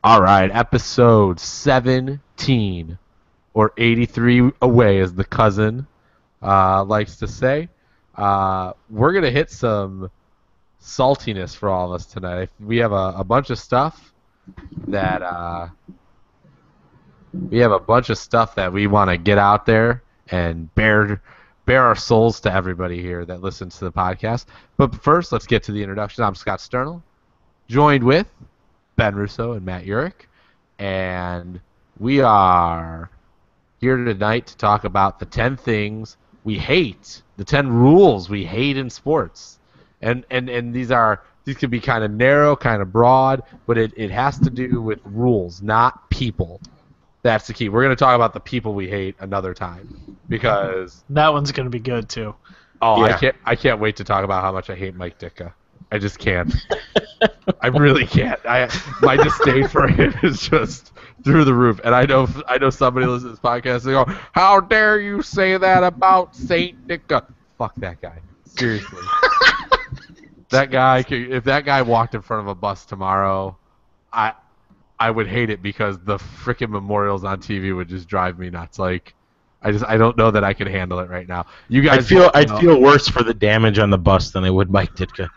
All right, episode 17, or 83 away, as the cousin likes to say. We're going to hit some saltiness for all of us tonight. We have a bunch of stuff that we want to get out there and bare our souls to everybody here that listens to the podcast. But first, let's get to the introduction. I'm Scott Sternal, joined with Ben Russo and Matt Urich, and we are here tonight to talk about the 10 things we hate, the 10 rules we hate in sports. And these can be kind of narrow, kind of broad, but it has to do with rules, not people. That's the key. We're going to talk about the people we hate another time because that one's going to be good too. Oh, yeah. I can't wait to talk about how much I hate Mike Ditka. I just can't. I really can't. My disdain for him is just through the roof. And I know somebody listens to this podcast and go, "How dare you say that about Saint Ditka?" Fuck that guy. Seriously. That guy. If that guy walked in front of a bus tomorrow, I would hate it because the frickin' memorials on TV would just drive me nuts. Like, I don't know that I can handle it right now. You guys, I'd feel worse for the damage on the bus than I would Mike Ditka.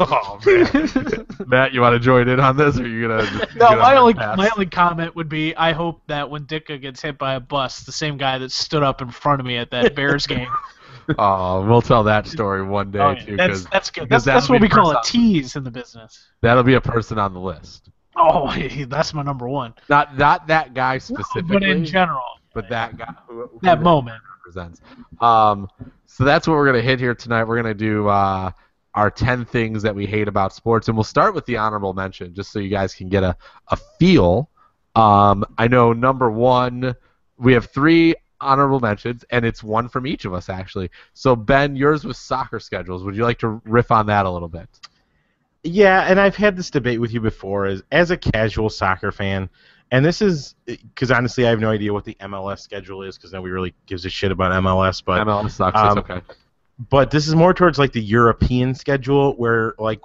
Oh man, Matt, you want to join in on this, or are you gonna? No, my only comment would be, I hope that when Ditka gets hit by a bus, the same guy that stood up in front of me at that Bears game. Oh, we'll tell that story one day too. That's good. That's what we call a tease in the business. That'll be a person on the list. Oh, that's my number one. Not that guy specifically, but in general. But that guy, that moment represents. So that's what we're gonna hit here tonight. We're gonna do our 10 things that we hate about sports, and we'll start with the honorable mention, just so you guys can get a feel. I know number one, we have 3 honorable mentions, and it's one from each of us actually. So Ben, yours was soccer schedules. Would you like to riff on that a little bit? Yeah, and I've had this debate with you before as a casual soccer fan, and this is because honestly I have no idea what the MLS schedule is because nobody really gives a shit about MLS. But MLS sucks. It's okay. But this is more towards like the European schedule where like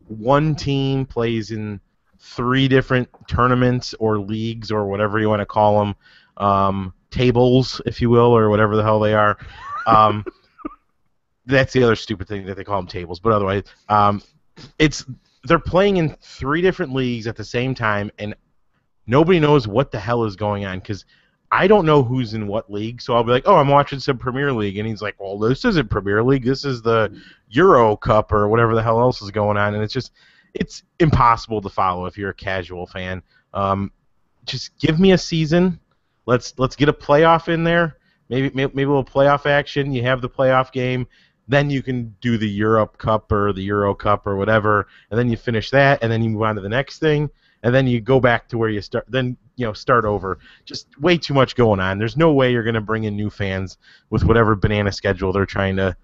one team plays in 3 different tournaments or leagues or whatever you want to call them, tables, if you will, or whatever the hell they are. That's the other stupid thing that they call them tables. But otherwise, they're playing in 3 different leagues at the same time, and nobody knows what the hell is going on because I don't know who's in what league. So I'll be like, "Oh, I'm watching some Premier League," and he's like, "Well, this isn't Premier League. This is the Euro Cup or whatever the hell else is going on," and it's impossible to follow if you're a casual fan. Just give me a season. Let's get a playoff in there. Maybe a little playoff action. You have the playoff game. Then you can do the Europe Cup or the Euro Cup or whatever, and then you finish that, and then you move on to the next thing, and then you go back to where you start. Then start over. Just way too much going on. There's no way you're going to bring in new fans with whatever banana schedule they're trying to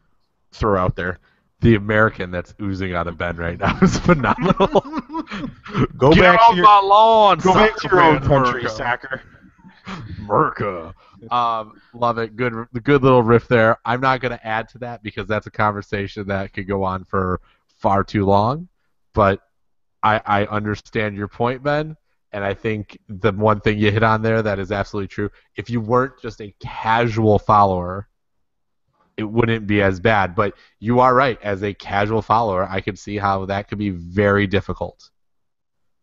throw out there. The American that's oozing out of Ben right now is phenomenal. Go Get back off to your my lawn. Go back to your own country, America. soccer. America. Love it. Good little riff there. I'm not going to add to that because that's a conversation that could go on for far too long. But I understand your point, Ben, and I think the one thing you hit on there that is absolutely true. If you weren't just a casual follower, it wouldn't be as bad. But you are right. As a casual follower, I could see how that could be very difficult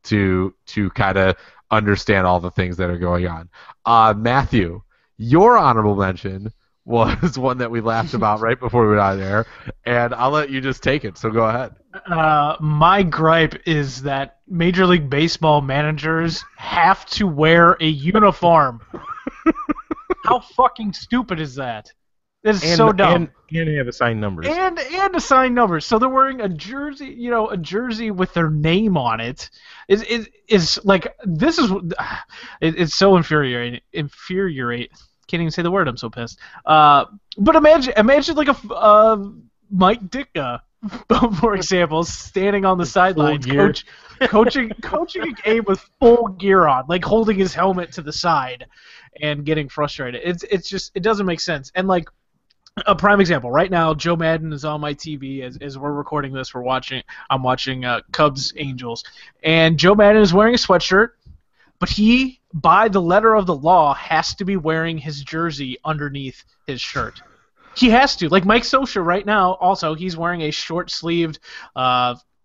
to kind of understand all the things that are going on. Matthew, your honorable mention was one that we laughed about right before we went on there, and I'll let you just take it, so go ahead. My gripe is that Major League Baseball managers have to wear a uniform. How fucking stupid is that? It's so dumb. And they have assigned numbers. And assigned numbers. So they're wearing a jersey with their name on it. It's like it's so infuriating. Can't even say the word. I'm so pissed. But imagine like a Mike Ditka, for example, standing on the sidelines, coaching a game with full gear on, like holding his helmet to the side and getting frustrated. It doesn't make sense. And like A prime example. Right now, Joe Madden is on my TV as we're recording this. I'm watching Cubs Angels, and Joe Madden is wearing a sweatshirt, but he, by the letter of the law, has to be wearing his jersey underneath his shirt. He has to. Like Mike Scioscia right now, also he's wearing a short-sleeved,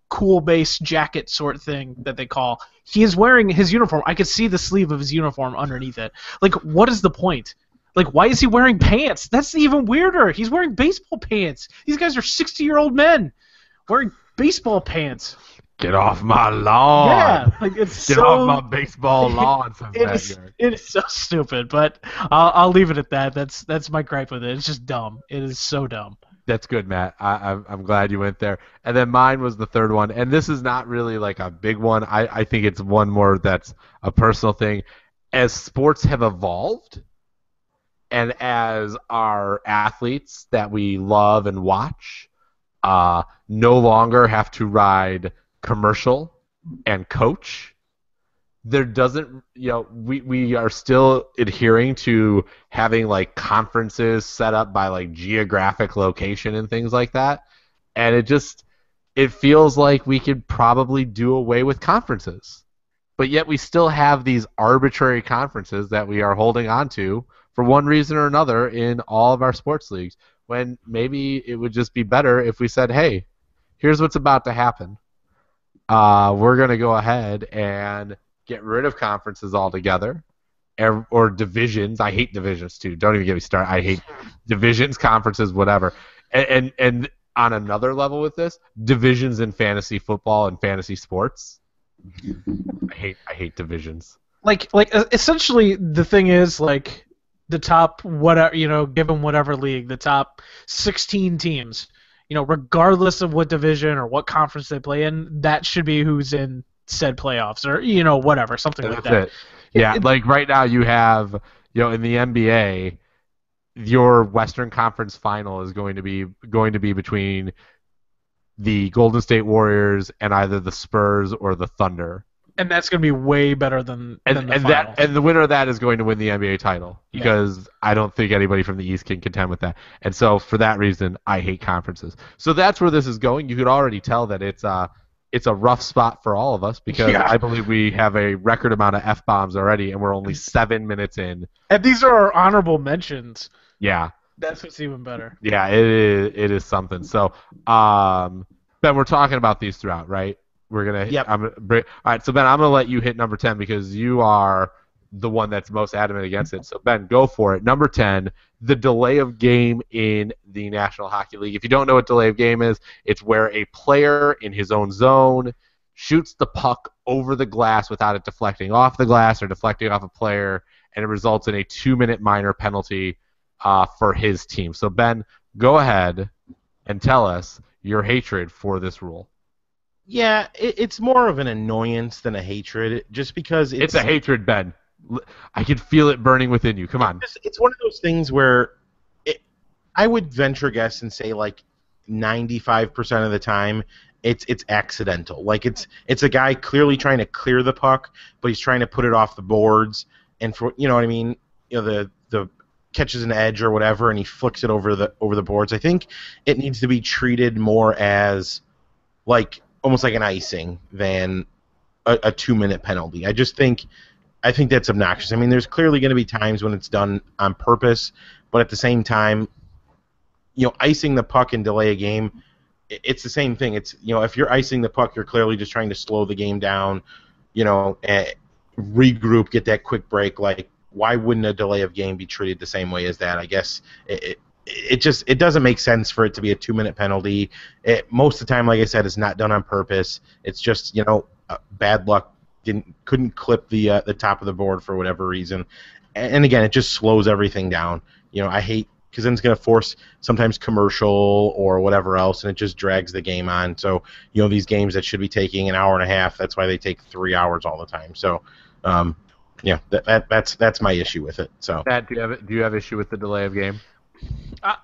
cool base jacket sort thing that they call. He is wearing his uniform. I could see the sleeve of his uniform underneath it. Like, what is the point? Like, why is he wearing pants? That's even weirder. He's wearing baseball pants. These guys are 60-year-old men wearing baseball pants. Get off my lawn. Yeah, like it's Get so, off my baseball lawn. it is so stupid, but I'll leave it at that. That's my gripe with it. It's just dumb. It is so dumb. That's good, Matt. I'm glad you went there. And then mine was the third one, and this is not really like a big one. I think it's one more that's a personal thing. As sports have evolved, and as our athletes that we love and watch no longer have to ride commercial and coach, there doesn't, we are still adhering to having like conferences set up by like geographic location and things like that, and it feels like we could probably do away with conferences, but yet we still have these arbitrary conferences that we are holding on to for one reason or another in all of our sports leagues, when maybe it would just be better if we said, hey, here's what's about to happen. We're going to go ahead and get rid of conferences altogether, or divisions. I hate divisions too. Don't even get me started. I hate divisions, conferences, whatever. And on another level with this, divisions in fantasy football and fantasy sports. I hate divisions. Like essentially the thing is like the top whatever, given whatever league, the top 16 teams, regardless of what division or what conference they play in, that should be who's in said playoffs or whatever, something like that. That's it. Yeah, like right now you have in the NBA, your Western Conference final is going to be between the Golden State Warriors and either the Spurs or the Thunder. And that's going to be way better than the finals. And the winner of that is going to win the NBA title, because I don't think anybody from the East can contend with that. And so for that reason, I hate conferences. So that's where this is going. You could already tell that it's a rough spot for all of us, because I believe we have a record amount of F-bombs already, and we're only 7 minutes in. And these are our honorable mentions. Yeah. That's what's even better. Yeah, it is something. So, Ben, we're talking about these throughout, right? We're gonna. Yep. All right. So Ben, I'm gonna let you hit number 10 because you are the one that's most adamant against it. So Ben, go for it. Number 10, the delay of game in the National Hockey League. If you don't know what delay of game is, it's where a player in his own zone shoots the puck over the glass without it deflecting off the glass or deflecting off a player, and it results in a 2-minute minor penalty for his team. So Ben, go ahead and tell us your hatred for this rule. Yeah, it's more of an annoyance than a hatred, just because It's a hatred, Ben. I can feel it burning within you. Come on. It's one of those things where I would venture a guess and say like 95% of the time it's accidental. Like it's a guy clearly trying to clear the puck, but he's trying to put it off the boards, and for what I mean, the catches an edge or whatever, and he flicks it over the boards. I think it needs to be treated more as like almost like an icing than a 2-minute penalty. I think that's obnoxious. I mean, there's clearly going to be times when it's done on purpose, but at the same time, icing the puck and delay a game, it's the same thing. It's if you're icing the puck, you're clearly just trying to slow the game down, regroup, get that quick break. Like, why wouldn't a delay of game be treated the same way as that? I guess it doesn't make sense for it to be a 2-minute penalty. Most of the time, like I said, it's not done on purpose. It's just bad luck. Couldn't clip the top of the board for whatever reason, and again, it just slows everything down. I hate, because then it's going to force sometimes commercial or whatever else, and it just drags the game on. So these games that should be taking an hour and a half, that's why they take 3 hours all the time. So that's my issue with it. So Matt, do you have issue with the delay of game?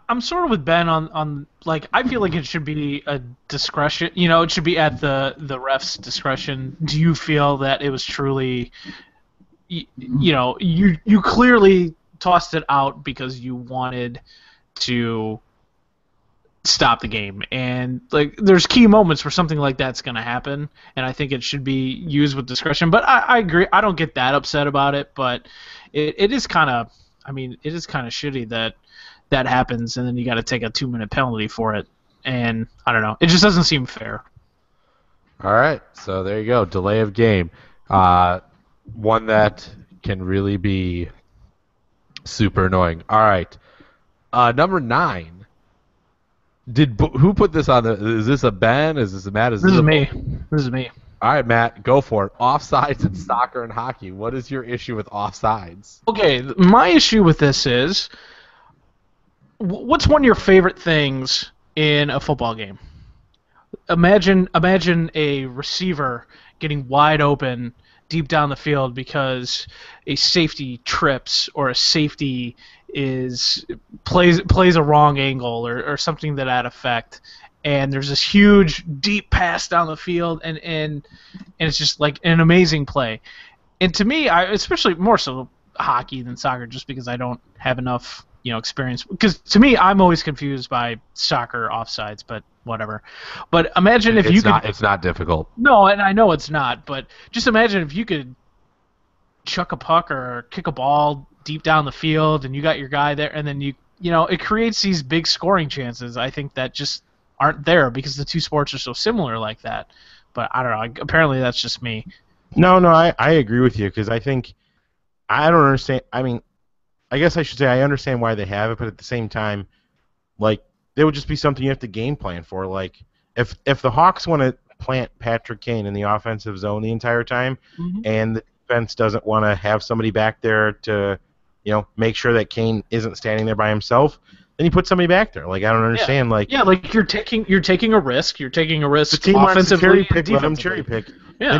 I'm sort of with Ben on like, I feel like it should be a discretion. It should be at the ref's discretion. Do you feel that it was truly, you clearly tossed it out because you wanted to stop the game. And like, there's key moments where something like that's going to happen, and I think it should be used with discretion. But I agree. I don't get that upset about it, but it is kind of, I mean, it is kind of shitty that happens, and then you got to take a 2-minute penalty for it. And I don't know. It just doesn't seem fair. All right, so there you go. Delay of game. One that can really be super annoying. All right. Number 9. Who put this on the? Is this a Ben? Is this a Matt? This is me. This is me. All right, Matt, go for it. Offsides in soccer and hockey. What is your issue with offsides? Okay, my issue with this is, what's one of your favorite things in a football game? Imagine a receiver getting wide open deep down the field because a safety trips or a safety plays a wrong angle or something to that effect, and there's this huge deep pass down the field, and it's just like an amazing play. And to me, I especially more so hockey than soccer, just because I don't have enough experience. Because to me, I'm always confused by soccer offsides, but whatever. But imagine if you could. It's not difficult. No, and I know it's not, but just imagine if you could chuck a puck or kick a ball deep down the field, and you got your guy there, and then it creates these big scoring chances. I think that just aren't there because the two sports are so similar like that. But I don't know. Apparently, that's just me. No, I agree with you because I think I don't understand. I mean, I guess I should say I understand why they have it, but at the same time, like, there would just be something you have to game plan for. Like, if the Hawks want to plant Patrick Kane in the offensive zone the entire time, and the defense doesn't want to have somebody back there to, make sure that Kane isn't standing there by himself, then you put somebody back there. Like, I don't understand. Like you're taking a risk. You're taking a risk. The team wants to cherry pick. Let them defensively. cherry pick. Yeah.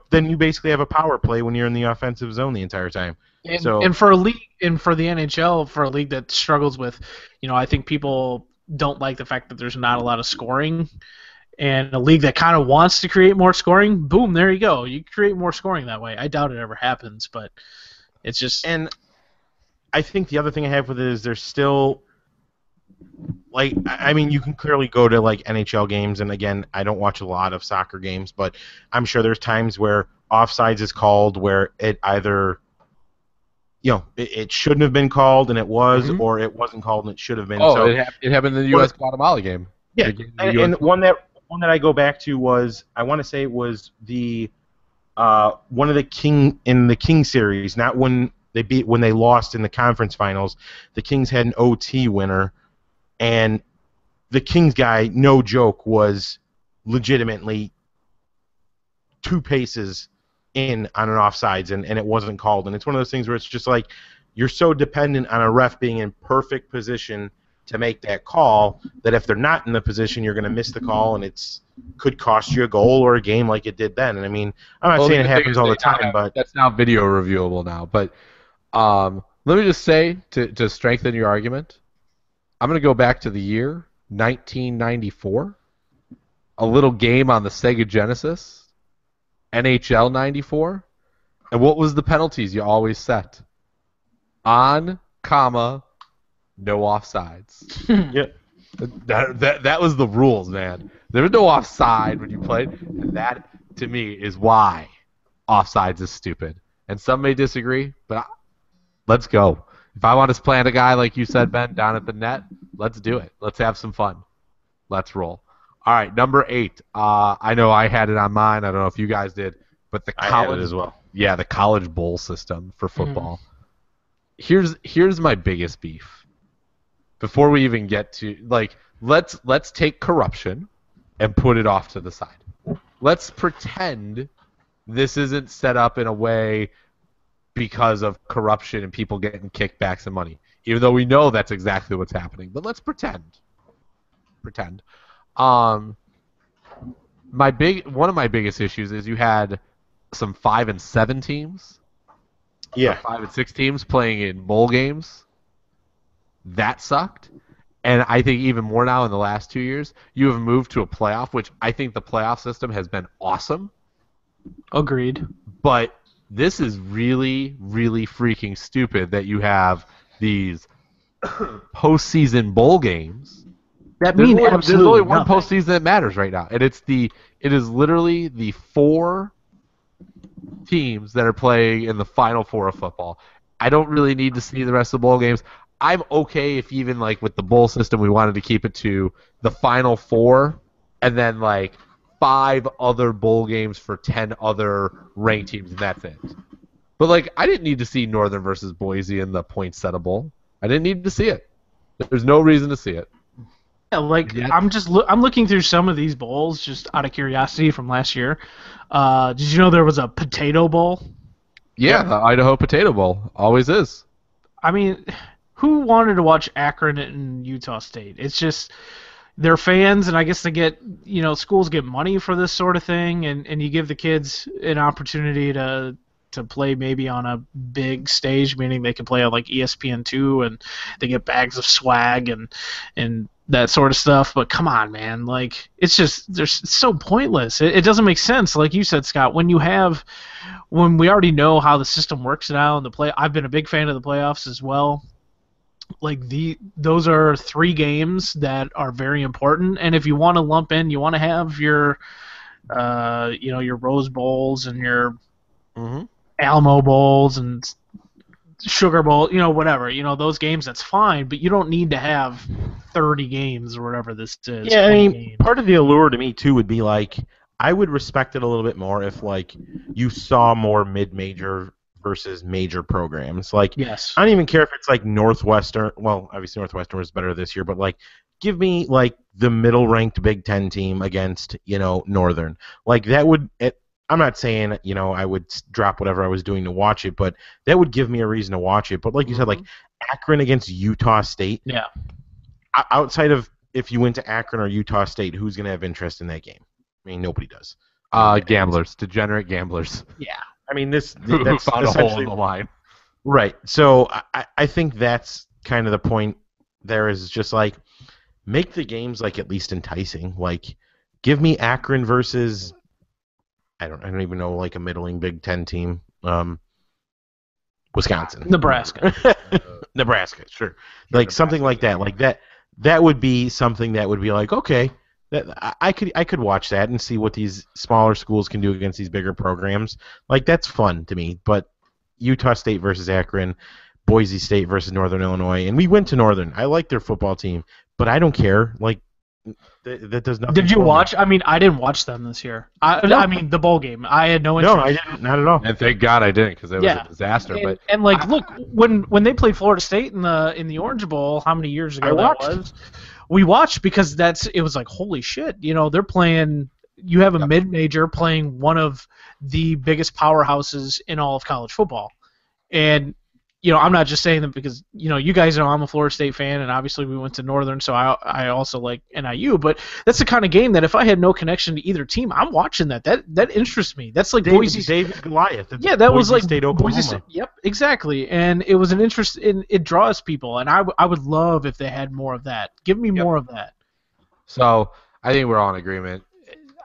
Then you basically have a power play when you're in the offensive zone the entire time. And for a league, and for the NHL, for a league that struggles with, I think people don't like the fact that there's not a lot of scoring, and a league that kind of wants to create more scoring, boom, there you go. You create more scoring that way. I doubt it ever happens, but it's just. And I think the other thing I have with it is there's still, like, I mean, you can clearly go to, like, NHL games, and again, I don't watch a lot of soccer games, but I'm sure there's times where offsides is called where it either, it shouldn't have been called and it was, or it wasn't called and it should have been. Oh, so, it happened in the U.S. Guatemala game. Yeah, and one that I go back to was, I want to say it was the one of the King series, not when they lost in the conference finals. The Kings had an OT winner, and the Kings guy, no joke, was legitimately 2 paces in on an offsides, and it wasn't called. And it's one of those things where it's just like, you're so dependent on a ref being in perfect position to make that call that if they're not in the position, you're going to miss the call, and could cost you a goal or a game like it did then. And I mean, I'm not saying it happens all the time, but that's now video reviewable now. But let me just say, to strengthen your argument, I'm going to go back to the year 1994, a little game on the Sega Genesis, NHL 94, and what was the penalties you always set? On, comma, no offsides. yeah. That was the rules, man. There was no offside when you played, and that, to me, is why offsides is stupid. And some may disagree, but let's go. If I want to plant a guy, like you said, Ben, down at the net, let's do it. Let's have some fun. Let's roll. All right, number 8. I know I had it on mine. I don't know if you guys did, but the college, I had it as well. Yeah, the college bowl system for football. Here's my biggest beef. Before we even get to, like, let's take corruption and put it off to the side. Let's pretend this isn't set up in a way because of corruption and people getting kickbacks and money, even though we know that's exactly what's happening. But let's pretend. One of my biggest issues is you had some 5 and 7 teams. Yeah. 5 and 6 teams playing in bowl games. That sucked. And I think even more now in the last 2 years, you have moved to a playoff, which I think the playoff system has been awesome. Agreed. But this is really, really freaking stupid that you have these postseason bowl games. That There's means only, absolutely there's only one nothing. postseason that matters right now, and it is literally the 4 teams that are playing in the Final Four of football. I don't really need to see the rest of the bowl games. I'm okay if even like with the bowl system we wanted to keep it to the Final Four and then like 5 other bowl games for 10 other ranked teams, and that's it. But like I didn't need to see Northern versus Boise in the Poinsettia Bowl. I didn't need to see it. There's no reason to see it. Yeah, like Yeah. I'm looking through some of these bowls just out of curiosity from last year. Did you know there was a Potato Bowl? Yeah, the Idaho Potato Bowl always is. I mean, who wanted to watch Akron and Utah State? It's just they're fans, and I guess they get schools get money for this sort of thing, and you give the kids an opportunity to play maybe on a big stage, meaning they can play on like ESPN2 and they get bags of swag and that sort of stuff. But come on, man, like it's so pointless. It doesn't make sense. Like you said, Scott, when we already know how the system works now and I've been a big fan of the playoffs as well. Like those are 3 games that are very important, and if you want to lump in, you want to have your your Rose Bowls and your Alamo Bowls and Sugar Bowl, whatever, those games, that's fine, but you don't need to have 30 games or whatever this is. Yeah, I 20 mean, games. part of the allure to me too would be like I would respect it a little bit more if like you saw more mid-major versus major programs. Like Yes. I don't even care if it's like Northwestern. Well, obviously Northwestern was better this year, but like give me like the middle-ranked Big Ten team against Northern. Like that would. I'm not saying I would drop whatever I was doing to watch it, but that would give me a reason to watch it. But like you said, like Akron against Utah State. Yeah. Outside of if you went to Akron or Utah State, who's going to have interest in that game? I mean, nobody does. Gamblers, degenerate gamblers. Yeah. I mean, that's Who found a hole essentially in the line. right. So I think that's kind of the point. There is just like make the games like at least enticing. Like give me Akron versus I don't even know like a middling Big Ten team. Wisconsin, Nebraska. Nebraska, sure. Like something like that. Like that would be something that would be like okay. That I could watch that and see what these smaller schools can do against these bigger programs. Like that's fun to me. But Utah State versus Akron, Boise State versus Northern Illinois, and we went to Northern. I like their football team, but I don't care. Like that does nothing. Did you for me. watch? I mean, I didn't watch them this year. I mean, the bowl game. I had no interest. No, I didn't. Not at all. And thank God I didn't because it was a disaster. But And like, look, when they played Florida State in the Orange Bowl, how many years ago that was? We watched because it was like holy shit. They're playing. You have a mid-major playing one of the biggest powerhouses in all of college football, and I'm not just saying that because you guys know I'm a Florida State fan, and obviously we went to Northern, so I also like NIU. But that's the kind of game that if I had no connection to either team, I'm watching that. That interests me. That's like David Goliath. Yeah, that was like State, Oklahoma. Boise State. Yep, exactly. And it was an interest in it draws people, and I would love if they had more of that. Give me more of that. So I think we're all in agreement.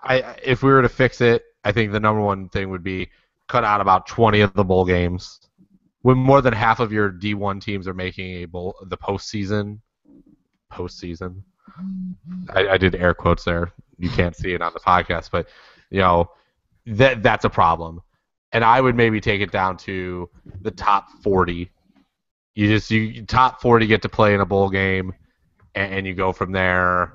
If we were to fix it, I think the number one thing would be cut out about 20 of the bowl games. When more than half of your D1 teams are making the postseason. I did air quotes there. You can't see it on the podcast, but that's a problem. And I would maybe take it down to the top 40. You top 40 get to play in a bowl game, and you go from there,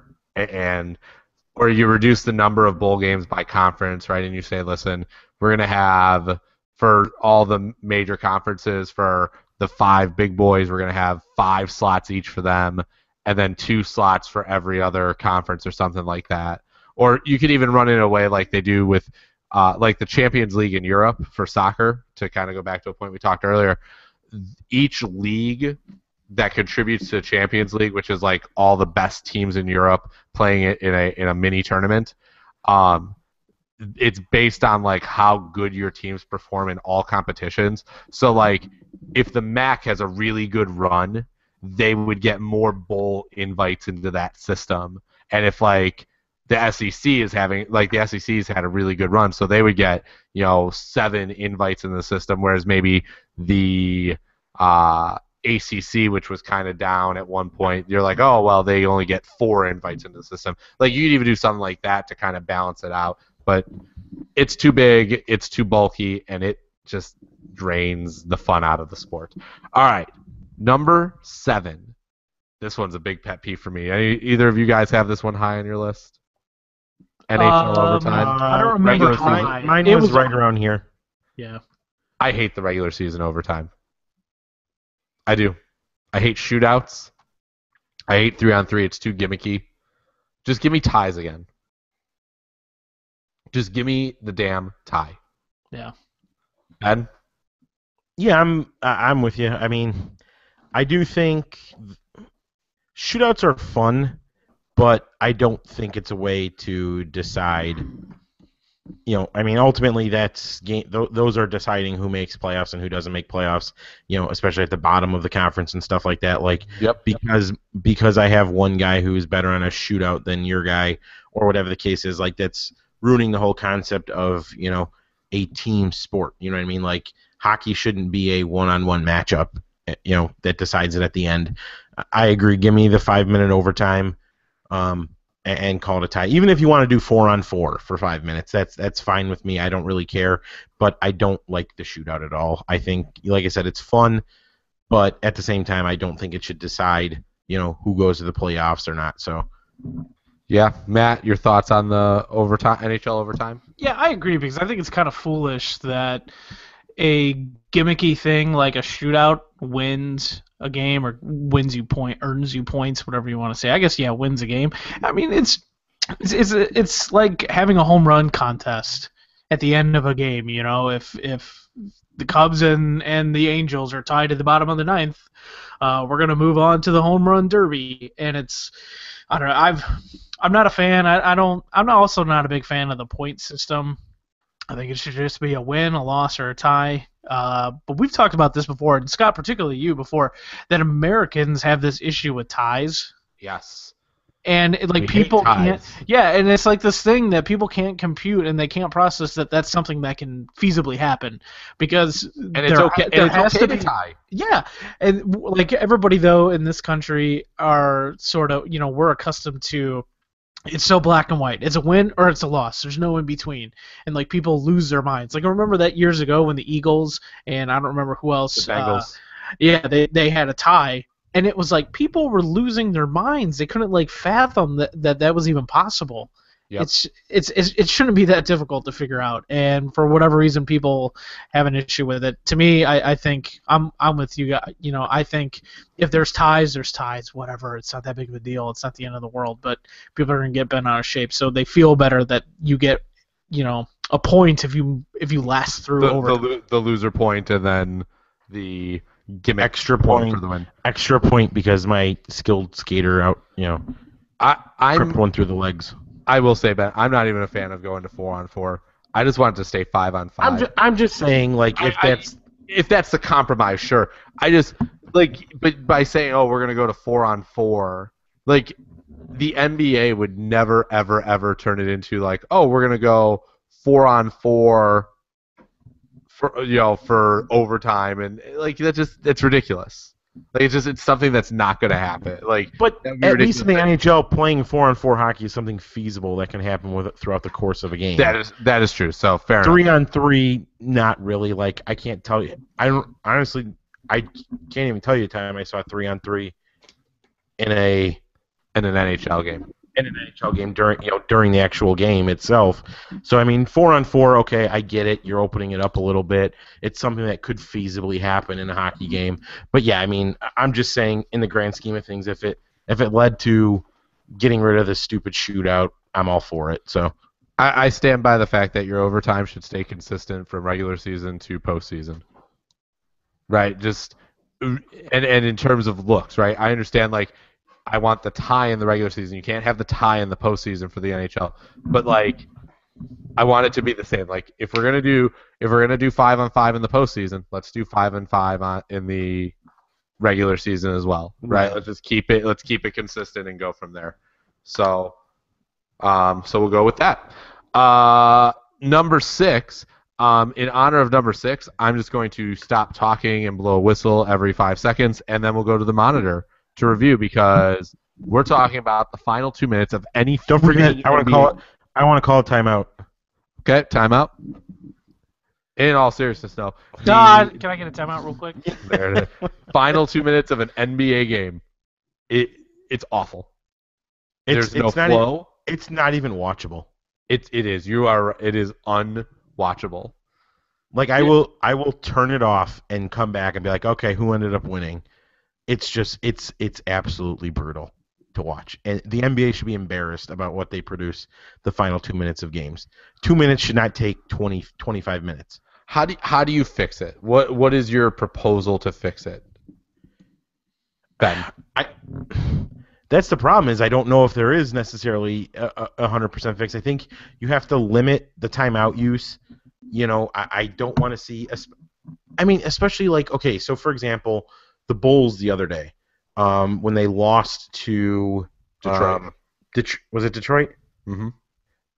or you reduce the number of bowl games by conference, right? And you say, listen, we're going to have for all the major conferences, for the 5 big boys, we're going to have 5 slots each for them, and then 2 slots for every other conference or something like that. Or you could even run it in a way like they do with like the Champions League in Europe for soccer, to kind of go back to a point we talked earlier. Each league that contributes to the Champions League, which is like all the best teams in Europe playing it in a mini tournament, it's based on like how good your teams perform in all competitions. So like if the MAC has a really good run, they would get more bowl invites into that system. And if like the SEC is having, like the SEC's had a really good run, so they would get 7 invites in the system, whereas maybe the ACC, which was kind of down at one point. You're like, oh well, they only get 4 invites into the system. Like you could even do something like that to kind of balance it out. But it's too big, it's too bulky, and it just drains the fun out of the sport. All right, number 7. This one's a big pet peeve for me. Either of you guys have this one high on your list? NHL overtime. I don't remember. Mine was right around here. Yeah. I hate the regular season overtime. I do. I hate shootouts. I hate 3-on-3. It's too gimmicky. Just give me ties again. Just give me the damn tie. Yeah. Ed? Yeah, I'm with you. I mean, I do think shootouts are fun, but I don't think it's a way to decide. I mean, ultimately, that's those are deciding who makes playoffs and who doesn't make playoffs. Especially at the bottom of the conference and stuff like that. Like, yep. Because I have one guy who is better on a shootout than your guy, or whatever the case is. Like, that's ruining the whole concept of a team sport. You know what I mean? Like, hockey shouldn't be a one-on-one matchup. That decides it at the end. I agree. Give me the 5-minute overtime. And call it a tie. Even if you want to do 4-on-4 for 5 minutes, that's fine with me. I don't really care, but I don't like the shootout at all. I think, like I said, it's fun, but at the same time, I don't think it should decide, who goes to the playoffs or not. So, yeah, Matt, your thoughts on the overtime, NHL overtime? Yeah, I agree because I think it's kind of foolish that a gimmicky thing like a shootout wins a game or earns you points, whatever you want to say. I guess wins a game. I mean, it's like having a home run contest at the end of a game. If the Cubs and the Angels are tied at the bottom of the 9th, we're gonna move on to the home run derby, and I don't know. I'm not a fan. I'm also not a big fan of the point system. I think it should just be a win, a loss, or a tie. But we've talked about this before, and Scott, particularly you before, that Americans have this issue with ties. Yes. And people can't. Yeah, and it's like this thing that people can't compute, and they can't process that that's something that can feasibly happen because it's okay. There has to be tie. Yeah, and like everybody though in this country are sort of we're accustomed to. It's so black and white. It's a win or it's a loss. There's no in between. And like people lose their minds. Like I remember that years ago when the Eagles and I don't remember who else. The Bengals. They had a tie, and it was like people were losing their minds. They couldn't fathom that was even possible. Yep. It shouldn't be that difficult to figure out. And for whatever reason, people have an issue with it. To me, I think I'm with you. I think if there's ties, there's ties. Whatever, it's not that big of a deal. It's not the end of the world. But people are gonna get bent out of shape, so they feel better that you get a point if you last through the loser point and then the gimmick extra point for the win. Extra point because my skilled skater out tripped one through the legs. I will say, Ben, I'm not even a fan of going to 4-on-4. I just want it to stay 5-on-5. I'm just saying, if that's the compromise, sure. I just but by saying, we're gonna go to 4-on-4, the NBA would never, ever, ever turn it into we're gonna go 4-on-4 for overtime, and that's ridiculous. It's something that's not going to happen. But at least in the NHL, playing 4-on-4 hockey is something feasible that can happen throughout the course of a game. That is true. So fair enough. 3-on-3, not really. I can't tell you. I can't even tell you the time I saw 3-on-3 in an NHL game. In an NHL game during the actual game itself. So I mean, 4-on-4, okay, I get it. You're opening it up a little bit. It's something that could feasibly happen in a hockey game. But yeah, I mean, I'm just saying, in the grand scheme of things, if it led to getting rid of this stupid shootout, I'm all for it. So I stand by the fact that your overtime should stay consistent from regular season to postseason. Right? Just and in terms of looks, right? I understand I want the tie in the regular season. You can't have the tie in the postseason for the NHL. But I want it to be the same. If we're gonna do 5-on-5 in the postseason, let's do 5-on-5 in the regular season as well. Right? Let's just keep it consistent and go from there. So we'll go with that. Number 6. In honor of number 6, I'm just going to stop talking and blow a whistle every 5 seconds, and then we'll go to the monitor to review because we're talking about the final 2 minutes of any. Don't forget, I want to call it. I want to call a timeout. Okay, timeout. In all seriousness, though. Can I get a timeout real quick? There it is. Final 2 minutes of an NBA game. It's awful. There's no flow. It's not even watchable. It is. It is unwatchable. Like I will turn it off and come back and be like, okay, who ended up winning? It's just it's absolutely brutal to watch. And the NBA should be embarrassed about what they produce the final 2 minutes of games. 2 minutes should not take 25 minutes. How do you fix it? What is your proposal to fix it? Ben. That's the problem is I don't know if there is necessarily a 100% fix. I think you have to limit the timeout use. You know, I don't want to see especially like, okay, so for example, the Bulls the other day, when they lost to Detroit. Was it Detroit? Mm-hmm.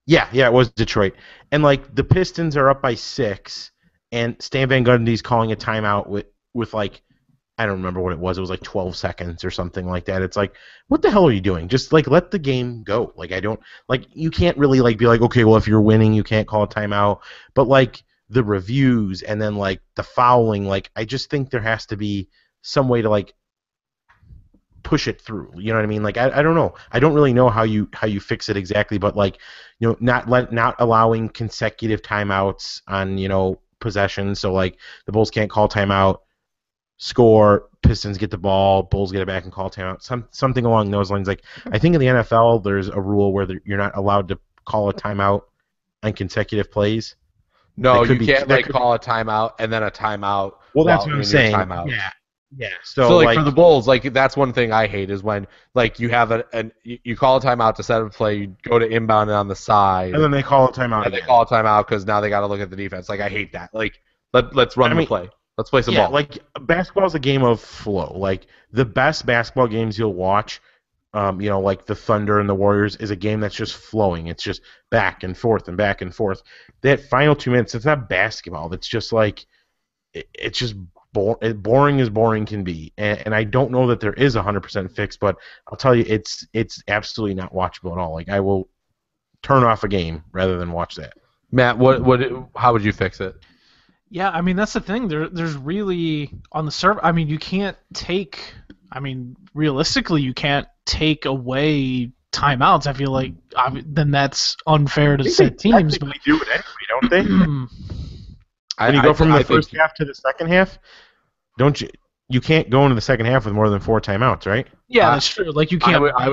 Yeah, it was Detroit. And like the Pistons are up by 6, and Stan Van Gundy's calling a timeout with like, I don't remember what it was. It was like 12 seconds or something like that. It's like, what the hell are you doing? Just like let the game go. Like you can't really like be like, okay, well if you're winning, you can't call a timeout. But like the reviews and then like the fouling, like I just think there has to be some way to like push it through. You know what I mean? Like I don't know. I don't really know how you fix it exactly, but like, you know, not allowing consecutive timeouts on, you know, possessions. So like the Bulls can't call timeout, score, Pistons get the ball, Bulls get it back and call timeout. Something along those lines. Like I think in the NFL there's a rule where you're not allowed to call a timeout on consecutive plays. No, you can't call a timeout and then a timeout. Well, that's what I'm saying. Yeah. So like for the Bulls, like that's one thing I hate is when like you have you call a timeout to set up a play, you go to inbound it on the side, and then they call a timeout. And they call a timeout because now they got to look at the defense. Like I hate that. Like let's run the play. Let's play some ball. Like basketball is a game of flow. Like the best basketball games you'll watch, you know, like the Thunder and the Warriors is a game that's just flowing. It's just back and forth and back and forth. That final 2 minutes, it's not basketball. It's just like it's just boring as boring can be. And I don't know that there is a 100% fix, but I'll tell you, it's absolutely not watchable at all. Like I will turn off a game rather than watch that. Matt, how would you fix it? Yeah, I mean that's the thing. There's really on the server. I mean, you can't take. I mean, realistically, you can't take away timeouts. I feel like then that's unfair to set teams. But they do it anyway, don't they? When you go from the first half to the second half, don't you? You can't go into the second half with more than 4 timeouts, right? Yeah, that's true. Like you can't. I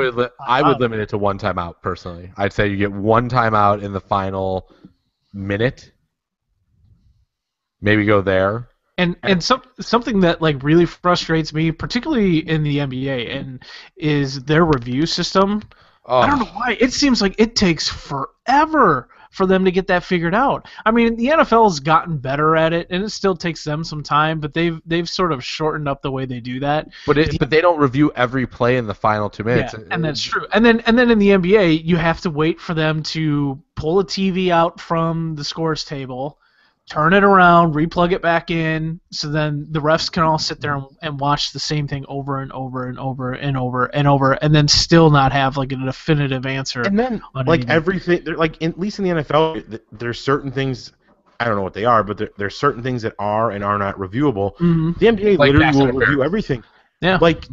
would limit it to 1 timeout personally. I'd say you get 1 timeout in the final minute. Maybe go there. And something that like really frustrates me, particularly in the NBA, and is their review system. Oh. I don't know why. It seems like it takes forever for them to get that figured out. I mean, the NFL's gotten better at it, and it still takes them some time, but they've sort of shortened up the way they do that. But they don't review every play in the final 2 minutes. Yeah, and that's true. And then in the NBA, you have to wait for them to pull a TV out from the scores table, turn it around, replug it back in, so then the refs can all sit there and watch the same thing over and over and over and over and over, and then still not have like a definitive answer. And then like everything, like at least in the NFL, there's certain things. I don't know what they are, but there's certain things that are and are not reviewable. Mm-hmm. The NBA like literally will review everything. Yeah. Like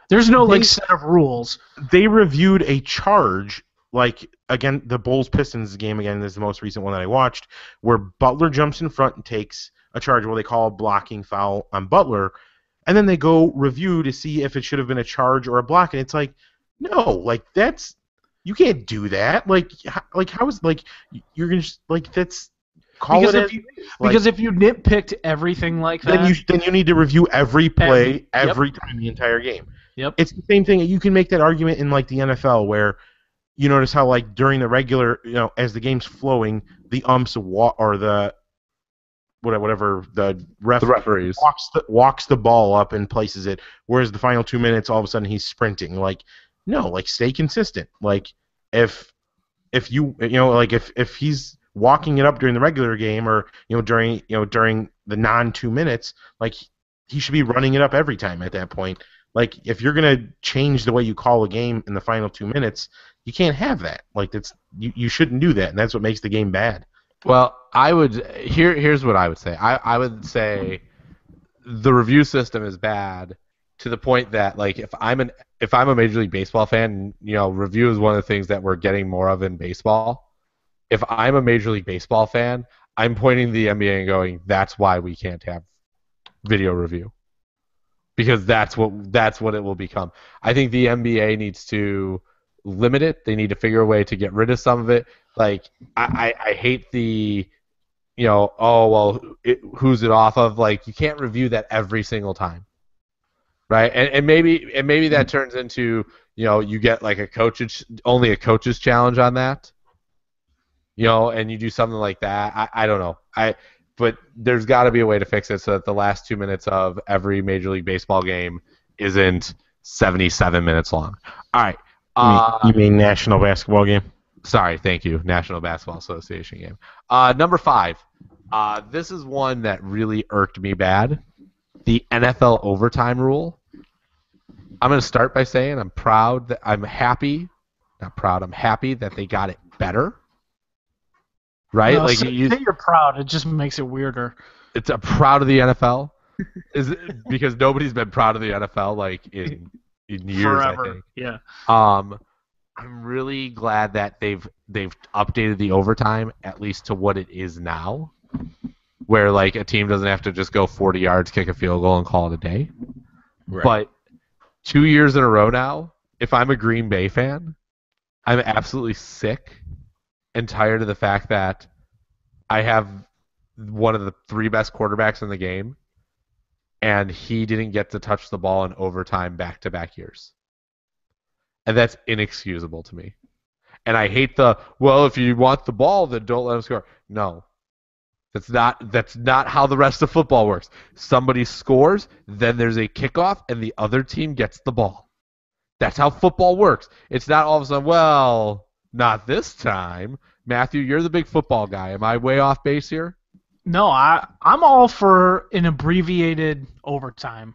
there's no like set of rules. They reviewed a charge. Like, again, the Bulls-Pistons game, again, is the most recent one that I watched, where Butler jumps in front and takes a charge where they call a blocking foul on Butler, and then they go review to see if it should have been a charge or a block, and it's like, no, like, that's, you can't do that. Like how is, like, you're going to just, like, that's, call because it if you, like, because if you nitpicked everything like that. Then you need to review every play, every time, the entire game. Yep. It's the same thing. You can make that argument in, like, the NFL, where you notice how, like, during the regular, you know, as the game's flowing, the umps or the whatever the referees walks the ball up and places it, whereas the final 2 minutes, all of a sudden he's sprinting. Like, no, like, stay consistent. Like, if you know, like, if he's walking it up during the regular game or during the non 2 minutes, like he should be running it up every time at that point. Like if you're gonna change the way you call a game in the final 2 minutes, you can't have that. Like you shouldn't do that, and that's what makes the game bad. Well, here's what I would say. I would say the review system is bad to the point that like if I'm a Major League Baseball fan, review is one of the things that we're getting more of in baseball. If I'm a Major League Baseball fan, I'm pointing to the NBA and going, that's why we can't have video review. Because that's what it will become. I think the NBA needs to limit it. They need to figure a way to get rid of some of it. Like I hate the who's it off of? Like you can't review that every single time. Right? And maybe that turns into, you get like only a coach's challenge on that. And you do something like that. I don't know. But there's got to be a way to fix it so that the last 2 minutes of every Major League Baseball game isn't 77 minutes long. All right. You mean National Basketball game? Sorry, thank you. National Basketball Association game. Number 5. This is one that really irked me bad. The NFL overtime rule. I'm going to start by saying I'm happy that they got it better. Right? No, like you're proud. It just makes it weirder. I'm proud of the NFL. Because nobody's been proud of the NFL like in years, forever. I think. Yeah. I'm really glad that they've updated the overtime at least to what it is now, where like a team doesn't have to just go 40 yards, kick a field goal, and call it a day. Right. But 2 years in a row now, if I'm a Green Bay fan, I'm absolutely sick and tired of the fact that I have one of the 3 best quarterbacks in the game, and he didn't get to touch the ball in overtime back-to-back years. And that's inexcusable to me. And I hate if you want the ball, then don't let him score. No. That's not how the rest of football works. Somebody scores, then there's a kickoff, and the other team gets the ball. That's how football works. It's not all of a sudden, not this time. Matthew, you're the big football guy. Am I way off base here? No, I'm all for an abbreviated overtime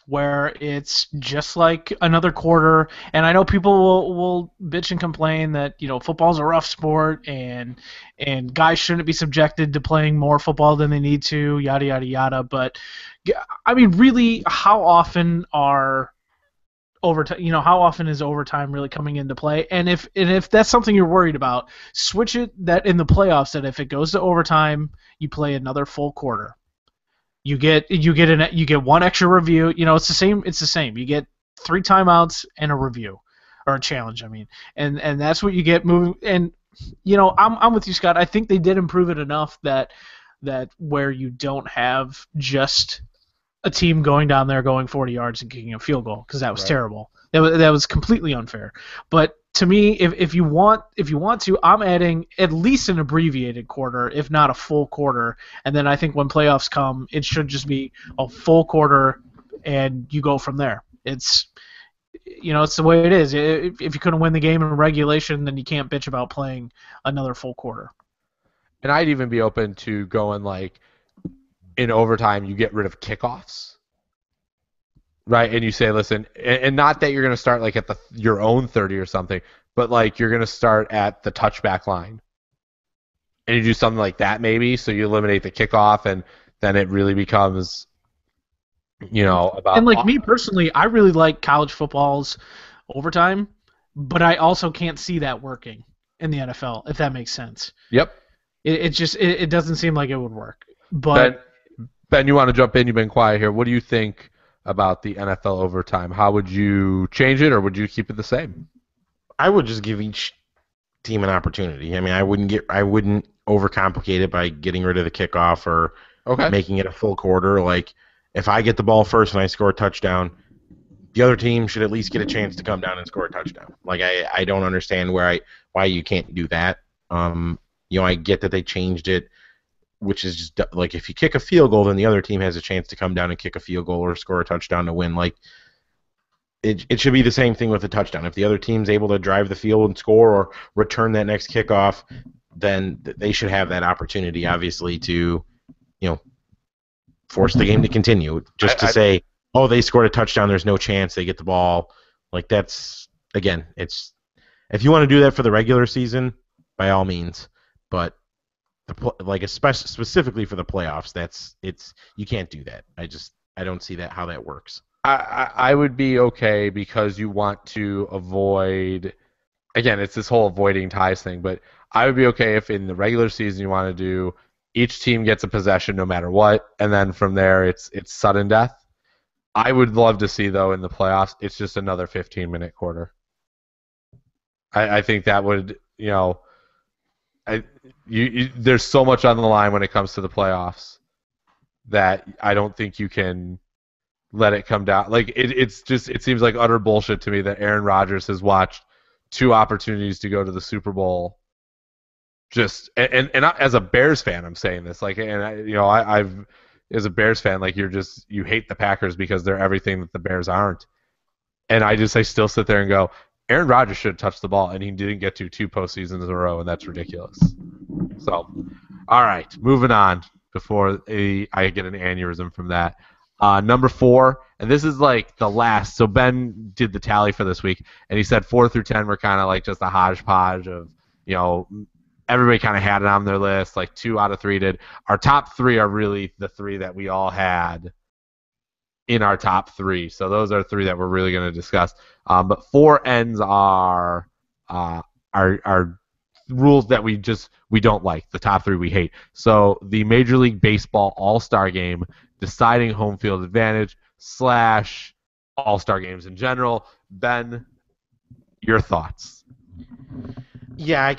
where it's just like another quarter. And I know people will bitch and complain that football's a rough sport and guys shouldn't be subjected to playing more football than they need to, yada yada yada. But I mean, really, how often how often is overtime really coming into play? And if that's something you're worried about, switch it that in the playoffs that if it goes to overtime, you play another full quarter. You get one extra review. It's the same. You get 3 timeouts and a review or a challenge. I mean, and that's what you get moving. And I'm with you, Scott. I think they did improve it enough that where you don't have just a team going down there going 40 yards and kicking a field goal, because that was terrible. That was completely unfair. But to me, if you want to, I'm adding at least an abbreviated quarter, if not a full quarter. And then I think when playoffs come, it should just be a full quarter, and you go from there. It's the way it is. If you couldn't win the game in regulation, then you can't bitch about playing another full quarter. And I'd even be open to going like, in overtime, you get rid of kickoffs, right? And you say, listen, and not that you're going to start like at your own 30 or something, but like you're going to start at the touchback line, and you do something like that maybe, so you eliminate the kickoff, and then it really becomes, about. And like me personally, I really like college football's overtime, but I also can't see that working in the NFL, if that makes sense. Yep. It doesn't seem like it would work, but. Ben, you want to jump in? You've been quiet here. What do you think about the NFL overtime? How would you change it, or would you keep it the same? I would just give each team an opportunity. I mean, I wouldn't overcomplicate it by getting rid of the kickoff or making it a full quarter. Like, if I get the ball first and I score a touchdown, the other team should at least get a chance to come down and score a touchdown. Like, I don't understand why you can't do that. I get that they changed it, which is just like if you kick a field goal, then the other team has a chance to come down and kick a field goal or score a touchdown to win. Like it should be the same thing with a touchdown. If the other team's able to drive the field and score or return that next kickoff, then they should have that opportunity, obviously, to force the game to continue. Just to say, oh, they scored a touchdown, there's no chance they get the ball. Like, that's, again, it's if you want to do that for the regular season, by all means, but especially specifically for the playoffs, you can't do that. I don't see how that works. I would be okay because you want to avoid, again, it's this whole avoiding ties thing, but I would be okay if in the regular season you want to do each team gets a possession no matter what, and then from there it's sudden death. I would love to see, though, in the playoffs, it's just another 15-minute quarter. I think that would, there's so much on the line when it comes to the playoffs that I don't think you can let it come down. Like, it seems like utter bullshit to me that Aaron Rodgers has watched 2 opportunities to go to the Super Bowl. And as a Bears fan, I'm saying this, like, and I've as a Bears fan, like, you hate the Packers because they're everything that the Bears aren't. And I still sit there and go, Aaron Rodgers should have touched the ball, and he didn't get to 2 postseasons in a row, and that's ridiculous. So, all right, moving on before I get an aneurysm from that. Number 4, and this is like the last. So Ben did the tally for this week, and he said 4 through 10 were kind of like just a hodgepodge of, everybody kind of had it on their list. Like 2 out of 3 did. Our top 3 are really the 3 that we all had in our top 3. So those are 3 that we're really going to discuss. But 4 ends are rules that we don't like. The top 3 we hate. So the Major League Baseball All-Star Game, deciding home field advantage / All-Star games in general. Ben, your thoughts? Yeah,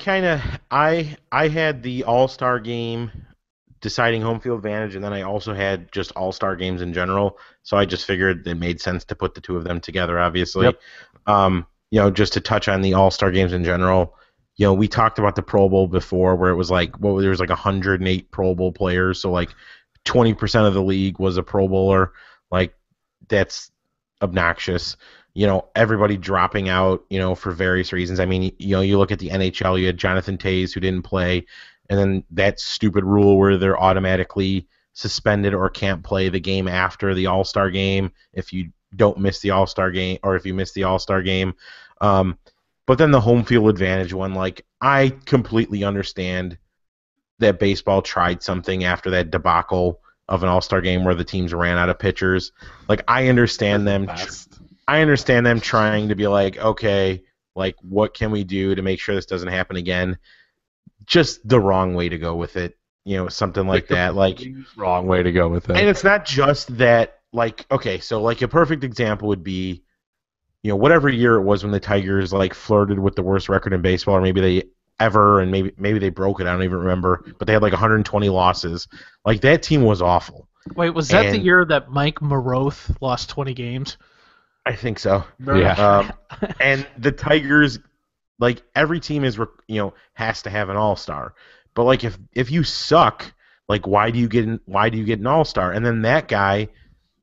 I had the All-Star Game deciding home field advantage, and then I also had just All-Star games in general. So I just figured it made sense to put the 2 of them together, obviously. Yep. Just to touch on the All-Star games in general, we talked about the Pro Bowl before, where it was like, there was like 108 Pro Bowl players, so like 20% of the league was a Pro Bowler. Like, that's obnoxious. Everybody dropping out, for various reasons. I mean, you look at the NHL, you had Jonathan Toews who didn't play, and then that stupid rule where they're automatically suspended or can't play the game after the All-Star game if you don't miss the All-Star game, or if you miss the All-Star game. But then the home field advantage one, like, I completely understand that baseball tried something after that debacle of an All-Star game where the teams ran out of pitchers. Like, I understand them trying to be like, okay, like, what can we do to make sure this doesn't happen again? Just the wrong way to go with it, something like that. Like, wrong way to go with it. And it's not just that, like, okay, so like a perfect example would be, whatever year it was when the Tigers like flirted with the worst record in baseball, or maybe they ever, and maybe they broke it. I don't even remember, but they had like 120 losses. Like, that team was awful. Wait, was that the year that Mike Maroth lost 20 games? I think so. Yeah. And the Tigers, like, every team has to have an all-star. But like, if you suck, like, why do you get an all-star? And then that guy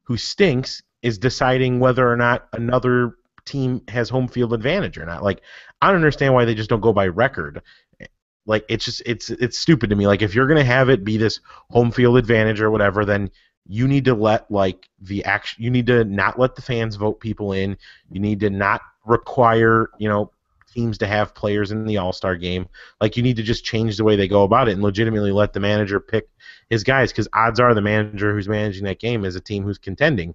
who stinks is deciding whether or not another team has home field advantage or not. Like, I don't understand why they just don't go by record. Like, it's stupid to me. Like, if you're gonna have it be this home field advantage or whatever, then you need to let you need to not let the fans vote people in. You need to not require teams to have players in the All-Star game. Like, you need to just change the way they go about it and legitimately let the manager pick his guys, because odds are the manager who's managing that game is a team who's contending.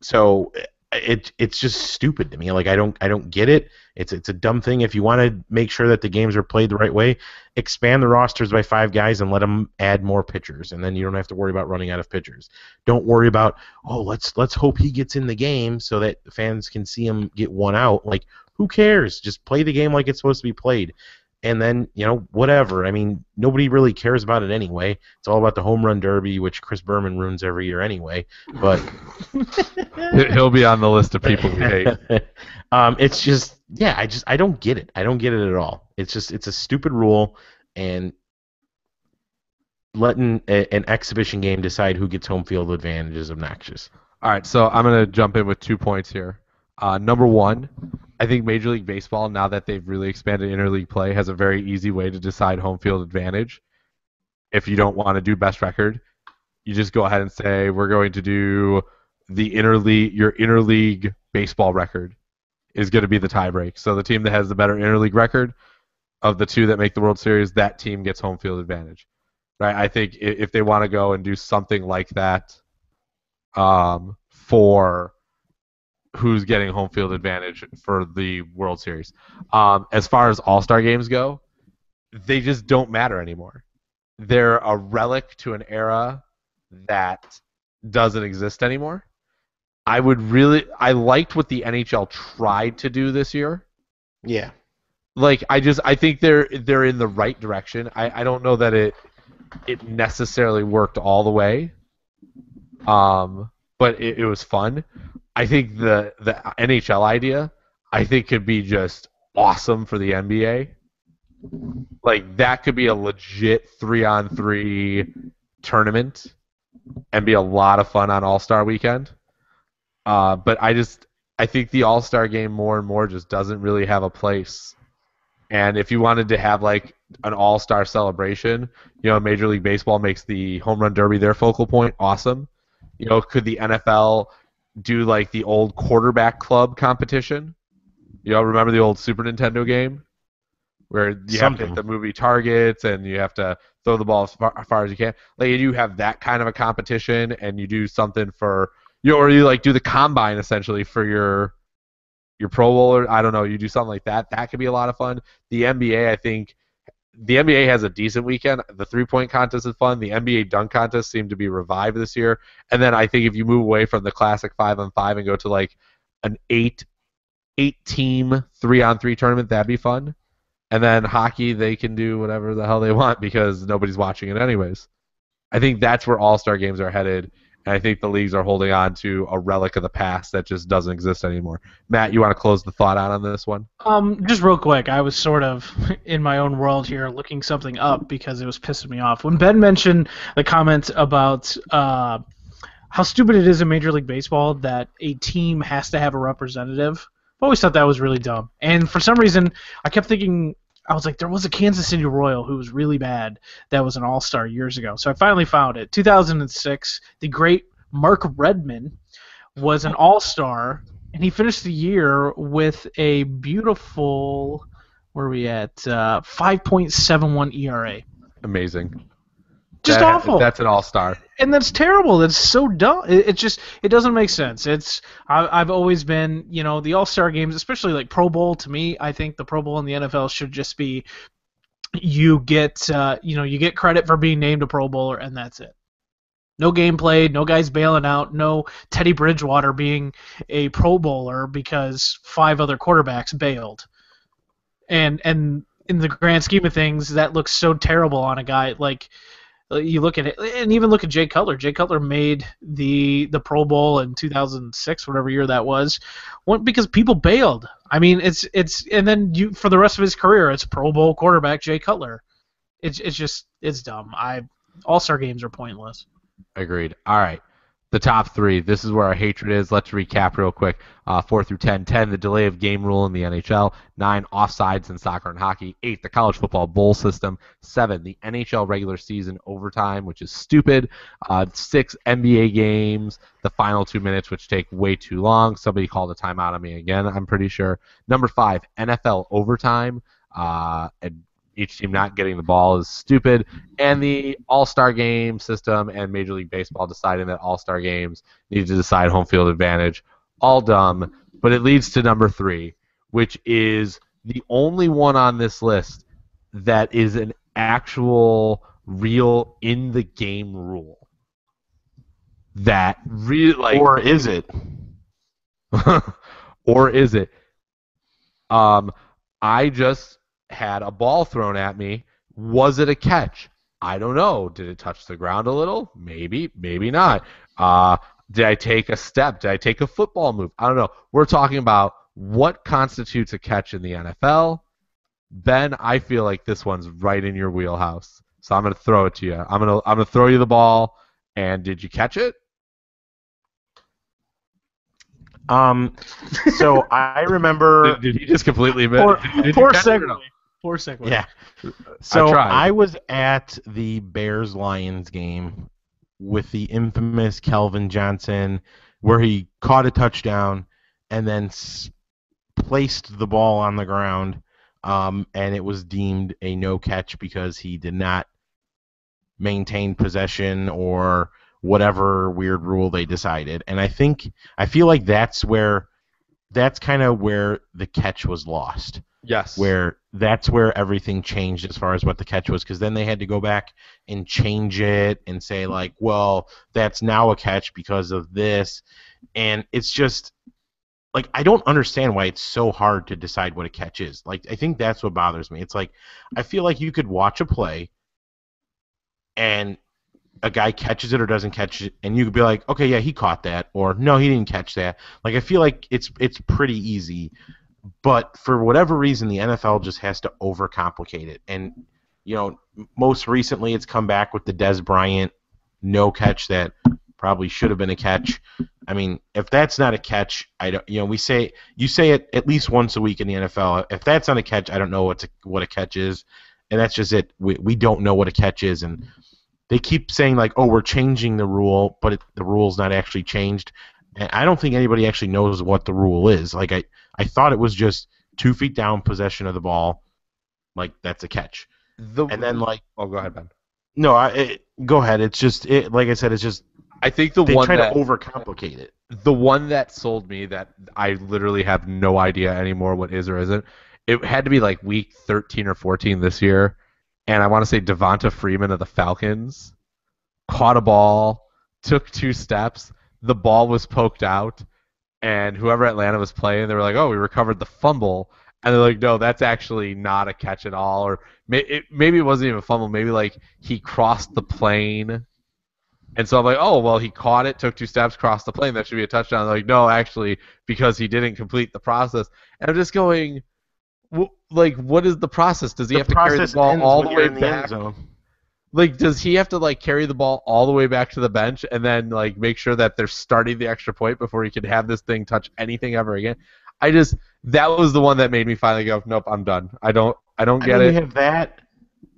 So it's just stupid to me. Like, I don't get it. It's a dumb thing. If you want to make sure that the games are played the right way, expand the rosters by 5 guys and let them add more pitchers, and then you don't have to worry about running out of pitchers. Don't worry about, let's hope he gets in the game so that fans can see him get one out. Like, who cares? Just play the game like it's supposed to be played. And then, whatever. I mean, nobody really cares about it anyway. It's all about the home run derby, which Chris Berman ruins every year anyway. But he'll be on the list of people we hate. It's just, I don't get it. I don't get it at all. It's a stupid rule, and letting an exhibition game decide who gets home field advantage is obnoxious. All right, so I'm going to jump in with 2 points here. Number one, I think Major League Baseball, now that they've really expanded interleague play, has a very easy way to decide home field advantage. If you don't want to do best record, you just go ahead and say we're going to do your interleague baseball record is going to be the tiebreak. So the team that has the better interleague record of the two that make the World Series, that team gets home field advantage. Right? I think if they want to go and do something like that for who's getting home field advantage for the World Series. As far as All-Star games go, they just don't matter anymore. They're a relic to an era that doesn't exist anymore. I liked what the NHL tried to do this year. Yeah. Like I think they're in the right direction. I don't know that it necessarily worked all the way. But it was fun. I think the NHL idea could be just awesome for the NBA. Like that could be a legit 3-on-3 tournament and be a lot of fun on All-Star weekend. But I think the All-Star game more and more just doesn't really have a place. And if you wanted to have like an All-Star celebration, Major League Baseball makes the Home Run Derby their focal point. Awesome. Could the NFL do like the old quarterback club competition? Remember the old Super Nintendo game where you have to hit the movie targets and you have to throw the ball as far as you can? Like you have that kind of a competition, and you do something for or you like do the combine essentially for your Pro Bowler. I don't know. You do something like that. That could be a lot of fun. The NBA, I think. The NBA has a decent weekend. The three-point contest is fun. The NBA dunk contest seemed to be revived this year. And then I think if you move away from the classic 5-on-5 and go to like an 8-team 3-on-3 tournament, that'd be fun. And then hockey, they can do whatever the hell they want because nobody's watching it anyways. I think that's where All-Star games are headed. And I think the leagues are holding on to a relic of the past that just doesn't exist anymore. Matt, you want to close the thought out on this one? Just real quick, I was sort of in my own world here looking something up because it was pissing me off. When Ben mentioned the comment about how stupid it is in Major League Baseball that a team has to have a representative, I've always thought that was really dumb. And for some reason, I kept thinking, I was like, there was a Kansas City Royal who was really bad that was an all-star years ago. So I finally found it. 2006, the great Mark Redman was an all-star, and he finished the year with a beautiful, where are we at, 5.71 ERA. Amazing. Just awful. That's an all-star. And that's terrible. That's so dumb. It doesn't make sense. I've always been, the All-Star games, especially like Pro Bowl, to me, I think the Pro Bowl in the NFL should just be you get credit for being named a Pro Bowler, and that's it. No game played, no guys bailing out, no Teddy Bridgewater being a Pro Bowler because 5 other quarterbacks bailed. And in the grand scheme of things, that looks so terrible on a guy like. You look at it, and even look at Jay Cutler. Jay Cutler made the Pro Bowl in 2006, whatever year that was, because people bailed. I mean, it's and then for the rest of his career, it's Pro Bowl quarterback Jay Cutler. It's dumb. All-Star games are pointless. Agreed. All right. The top 3. This is where our hatred is. Let's recap real quick. 4 through 10. 10, the delay of game rule in the NHL. 9, offsides in soccer and hockey. 8, the college football bowl system. 7, the NHL regular season overtime, which is stupid. 6, NBA games, the final 2 minutes, which take way too long. Somebody called a timeout on me again, I'm pretty sure. Number 5, NFL overtime. Each team not getting the ball is stupid, and the All-Star game system and Major League Baseball deciding that All-Star games need to decide home field advantage. All dumb, but it leads to number 3, which is the only one on this list that is an actual real in-the-game rule. That really, like, or is it? Or is it? I just had a ball thrown at me. Was it a catch? I don't know. Did it touch the ground a little? Maybe, maybe not. Did I take a step? Did I take a football move? I don't know. We're talking about what constitutes a catch in the NFL. Ben, I feel like this one's right in your wheelhouse. So I'm going to throw it to you. I'm going to throw you the ball, and did you catch it? So I remember. Did he just completely miss? Poor, Did you poor catch it or no? segue. Poor segue. Yeah. So tried. I was at the Bears-Lions game with the infamous Kelvin Johnson, where he caught a touchdown and then placed the ball on the ground, and it was deemed a no catch because he did not maintain possession or whatever weird rule they decided. And I feel like that's kind of where the catch was lost. Yes. Where that's where everything changed as far as what the catch was, because then they had to go back and change it and say like, well, that's now a catch because of this, and it's just like I don't understand why it's so hard to decide what a catch is. Like I think that's what bothers me. It's like I feel like you could watch a play and a guy catches it or doesn't catch it, and you could be like, okay, yeah, he caught that, or no, he didn't catch that. Like I feel like it's pretty easy. But for whatever reason, the NFL just has to overcomplicate it. And, most recently it's come back with the Dez Bryant no catch that probably should have been a catch. I mean, if that's not a catch, I don't. You say it at least once a week in the NFL. If that's not a catch, I don't know what a catch is, and that's just it. We don't know what a catch is, and they keep saying like, oh, we're changing the rule, but the rule's not actually changed. And I don't think anybody actually knows what the rule is. Like I thought it was just 2 feet down possession of the ball, like that's a catch. And then like, oh, go ahead, Ben. No, go ahead. It's just like I said, it's just I think they try to overcomplicate it. The one that sold me that I literally have no idea anymore what is or isn't. It had to be like week 13 or 14 this year, and I want to say Devonta Freeman of the Falcons caught a ball, took 2 steps, the ball was poked out, and whoever Atlanta was playing, they were like, oh, we recovered the fumble. And they're like, no, that's actually not a catch at all. Or maybe it wasn't even a fumble. Maybe like he crossed the plane. And so I'm like, oh, well, he caught it, took 2 steps, crossed the plane. That should be a touchdown. They're like, no, actually, because he didn't complete the process. And I'm just going, like, what is the process? Does he have to carry the ball all the way back? Like, does he have to like carry the ball all the way back to the bench and then like make sure that they're starting the extra point before he can have this thing touch anything ever again? That was the one that made me finally go, nope, I'm done. I don't get it. You have that,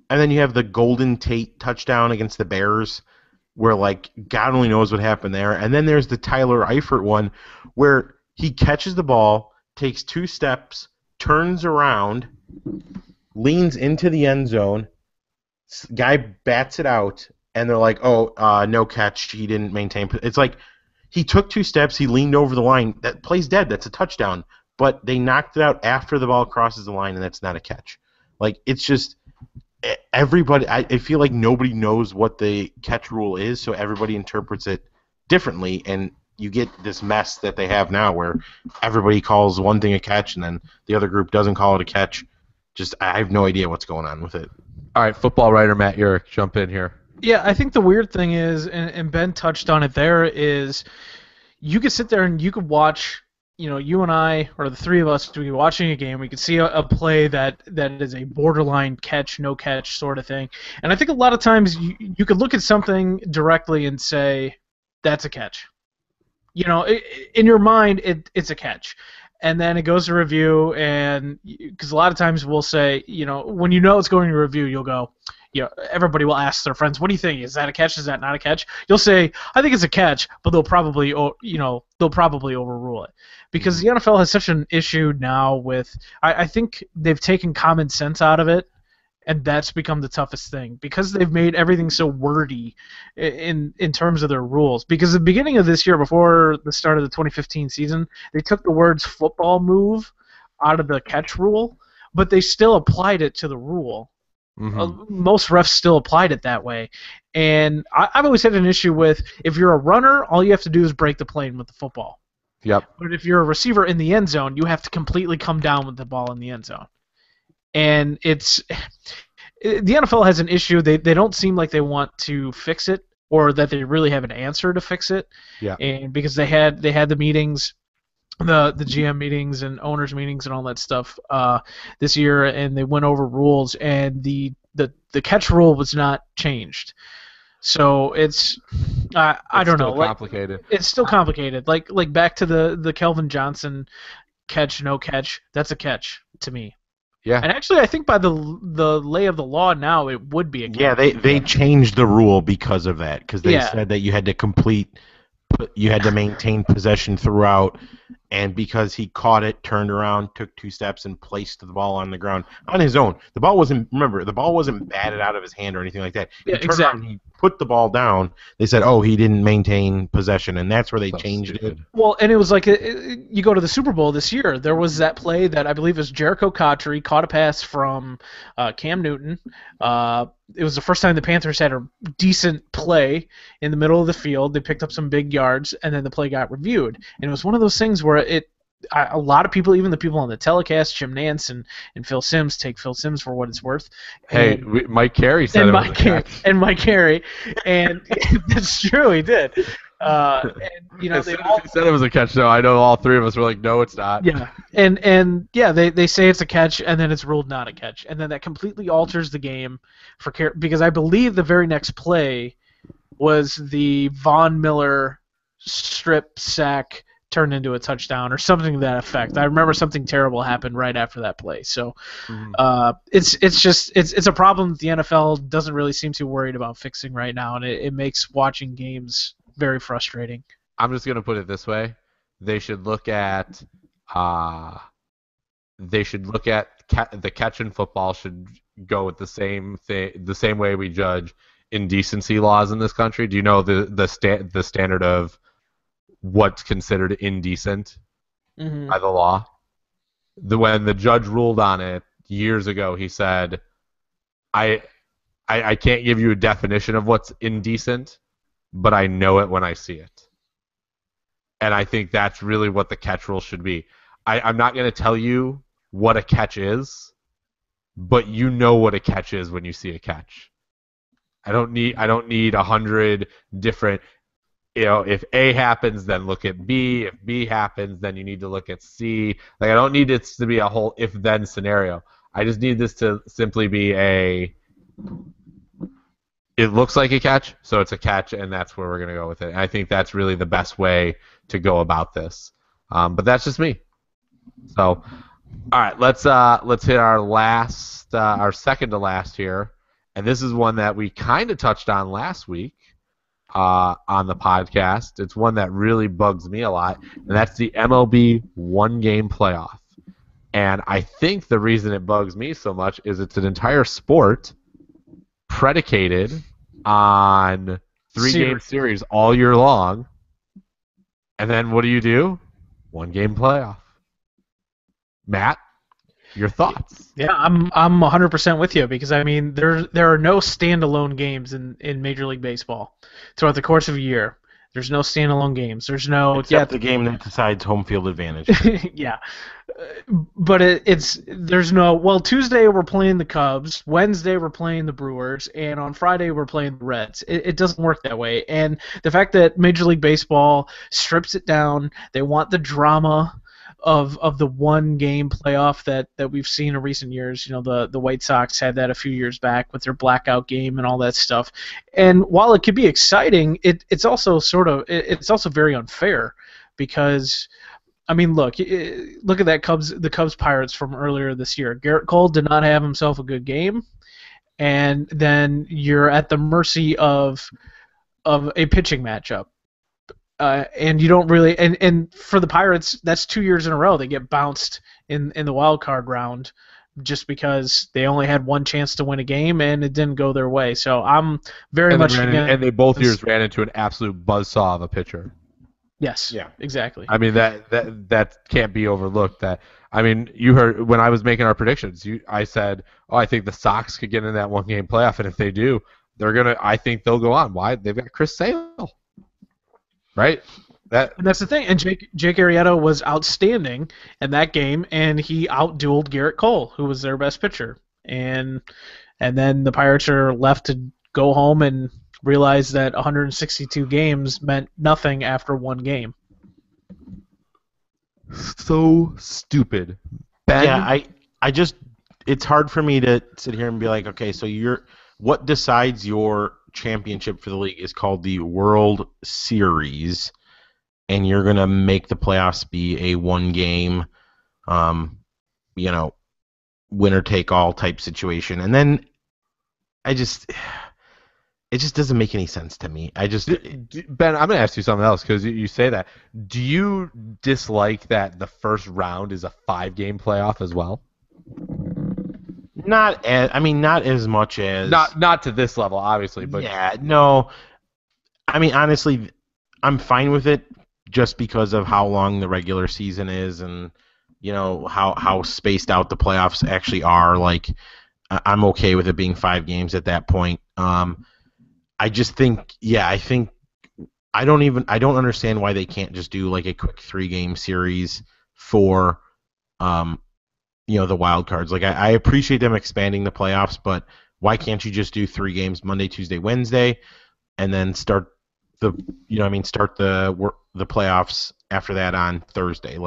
and then you have the Golden Tate touchdown against the Bears, where like God only knows what happened there. And then there's the Tyler Eifert one, where he catches the ball, takes 2 steps, turns around, leans into the end zone, guy bats it out, and they're like, oh, no catch. He didn't maintain. It's like he took 2 steps, he leaned over the line. That play's dead. That's a touchdown. But they knocked it out after the ball crosses the line, and that's not a catch. Like, it's just everybody. I feel like nobody knows what the catch rule is, so everybody interprets it differently, and you get this mess that they have now where everybody calls one thing a catch, and then the other group doesn't call it a catch. Just, I have no idea what's going on with it. All right, football writer Matt Urich, jump in here. Yeah, I think the weird thing is, and Ben touched on it there, is you could sit there and you could watch, you and I, or the 3 of us, we could be watching a game, we could see a play that is a borderline catch, no catch sort of thing. And I think a lot of times you could look at something directly and say, that's a catch. In your mind, it's a catch. And then it goes to review, and because a lot of times we'll say, when it's going to review, you'll go, everybody will ask their friends, what do you think? Is that a catch? Is that not a catch? You'll say, I think it's a catch, but they'll probably overrule it. Because the NFL has such an issue now with, I think they've taken common sense out of it, and that's become the toughest thing because they've made everything so wordy in terms of their rules. Because at the beginning of this year, before the start of the 2015 season, they took the words football move out of the catch rule, but they still applied it to the rule. Mm-hmm. Most refs still applied it that way. And I've always had an issue with, if you're a runner, all you have to do is break the plane with the football. Yep. But if you're a receiver in the end zone, you have to completely come down with the ball in the end zone. And the NFL has an issue. They don't seem like they want to fix it, or that they really have an answer to fix it. Yeah. And because they had the meetings, the GM meetings and owners meetings and all that stuff this year, and they went over rules, and the catch rule was not changed. So it's I don't know. Still Like complicated. it's still complicated. Like back to the Kelvin Johnson catch, no catch. That's a catch to me. Yeah. And actually, I think by the lay of the law now, it would be a catch. Yeah, they changed the rule because of that, because they Yeah. said that you had to maintain possession throughout, and because he caught it, turned around, took 2 steps, and placed the ball on the ground on his own. The ball wasn't batted out of his hand or anything like that. Yeah, He turned around, he put the ball down. They said, oh, he didn't maintain possession, and that's where they So changed it. stupid. Well, and it was like you go to the Super Bowl this year. There was that play that I believe was Jericho Cotchery caught a pass from Cam Newton. It was the first time the Panthers had a decent play in the middle of the field. They picked up some big yards, and then the play got reviewed. And it was one of those things where a lot of people, even the people on the telecast, Jim Nance and Phil Simms, take Phil Simms for what it's worth. Hey, Mike Carey said it was a catch. And Mike Carey, and that's true, he did. And you know, As soon as he said it was a catch, though, I know all three of us were like, no, it's not. yeah, and yeah, they say it's a catch, and then it's ruled not a catch, and then that completely alters the game because I believe the very next play was the Von Miller strip sack turned into a touchdown or something to that effect. I remember something terrible happened right after that play. So it's a problem that the NFL doesn't really seem too worried about fixing right now, and it makes watching games very frustrating. I'm just gonna put it this way: they should look at the catch in football should go with the same thing, the same way we judge indecency laws in this country. Do you know the standard of what's considered indecent by the law? When the judge ruled on it years ago, he said, I can't give you a definition of what's indecent, but I know it when I see it. And I think that's really what the catch rule should be. I'm not going to tell you what a catch is, but you know what a catch is when you see a catch. I don't need 100 different, if A happens, then look at B. If B happens, then you need to look at C. Like, I don't need it to be a whole if-then scenario. I just need this to simply be it looks like a catch, so it's a catch, and that's where we're going to go with it. And I think that's really the best way to go about this. But that's just me. So, all right, let's hit our second to last here, and this is one that we kind of touched on last week on the podcast. It's one that really bugs me a lot, and that's the MLB one-game playoff. And I think the reason it bugs me so much is it's an entire sport predicated on three-game series all year long, and then what do? One-game playoff. Matt, your thoughts? Yeah, I'm 100% with you because I mean there are no standalone games in Major League Baseball throughout the course of a year. There's no standalone games. There's no Except the game that decides home field advantage. yeah, but there's no. Well, Tuesday we're playing the Cubs, Wednesday we're playing the Brewers, and on Friday we're playing the Reds. It doesn't work that way. And the fact that Major League Baseball strips it down, they want the drama of the one game playoff that we've seen in recent years. You know, the White Sox had that a few years back with their blackout game and all that stuff. And while it could be exciting, it's also it's also very unfair because I mean, look at that the Cubs Pirates from earlier this year. Garrett Cole did not have himself a good game, and then you're at the mercy of a pitching matchup. And you don't really and for the Pirates, that's 2 years in a row they get bounced in the wild card round just because they only had one chance to win a game and it didn't go their way. So I'm very much and they both years ran into an absolute buzzsaw of a pitcher. Yes. Yeah. Exactly. I mean that can't be overlooked. I mean, you heard when I was making our predictions. I said, I think the Sox could get in that one game playoff, and if they do, I think they'll go on. Why? They've got Chris Sale. Right? And that's the thing. And Jake Arrieta was outstanding in that game, and he outdueled Garrett Cole, who was their best pitcher. And then the Pirates are left to go home and realize that 162 games meant nothing after one game. So stupid. Ben? Yeah, I just it's hard for me to sit here and be like, okay, so what decides your championship for the league is called the World Series, and you're going to make the playoffs be a one-game, winner-take-all type situation. And then it just doesn't make any sense to me. Ben, I'm going to ask you something else because you say that. Do you dislike that the first round is a 5-game playoff as well? Not as much as not to this level, obviously, but yeah, no. I mean, honestly, I'm fine with it just because of how long the regular season is, and how spaced out the playoffs actually are. Like, I'm okay with it being 5 games at that point. I just think, I don't understand why they can't just do like a quick 3-game series for the wild cards. Like, I appreciate them expanding the playoffs, but why can't you just do 3 games Monday, Tuesday, Wednesday, and then start the playoffs after that on Thursday,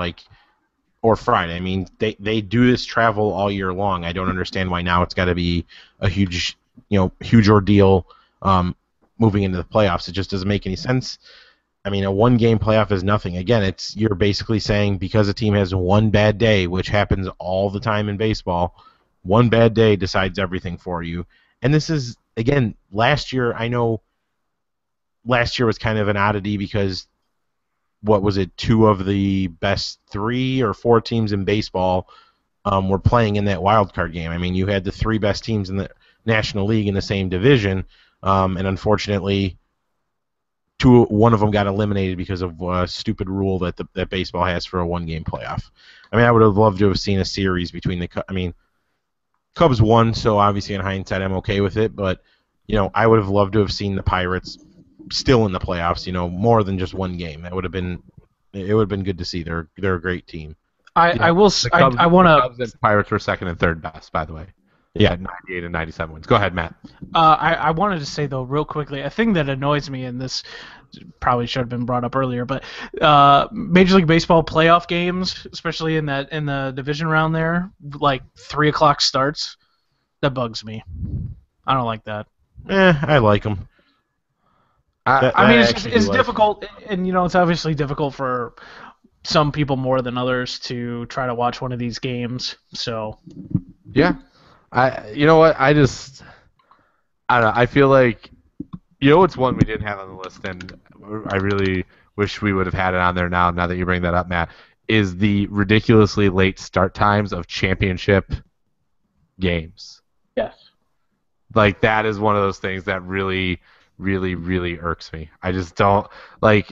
or Friday. I mean, they do this travel all year long. I don't understand why now it's got to be a huge ordeal moving into the playoffs. It just doesn't make any sense. I mean, a 1-game playoff is nothing. Again, you're basically saying because a team has one bad day, which happens all the time in baseball, one bad day decides everything for you. And this is, again, last year, I know last year was kind of an oddity because, what was it, 2 of the best 3 or 4 teams in baseball were playing in that wild card game. I mean, you had the 3 best teams in the National League in the same division, and unfortunately, one of them got eliminated because of a stupid rule that baseball has for a 1-game playoff. I mean, I would have loved to have seen a series between Cubs won, so obviously in hindsight I'm okay with it, but I would have loved to have seen the Pirates still in the playoffs, more than just 1 game. It would have been good to see. They're a great team. I want to. The Cubs and Pirates were second and third best, by the way. Yeah, 98 and 97 wins. Go ahead, Matt. I wanted to say, though, real quickly, a thing that annoys me, and this probably should have been brought up earlier, but Major League Baseball playoff games, especially in the division round there, like 3 o'clock starts, that bugs me. I don't like that. I like them. It's difficult, and it's obviously difficult for some people more than others to try to watch one of these games. So, yeah. You know what? I don't know. I feel like, it's one we didn't have on the list, and I really wish we would have had it on there now that you bring that up, Matt, is the ridiculously late start times of championship games. Yes. Like, that is one of those things that really, really, really irks me. I just don't,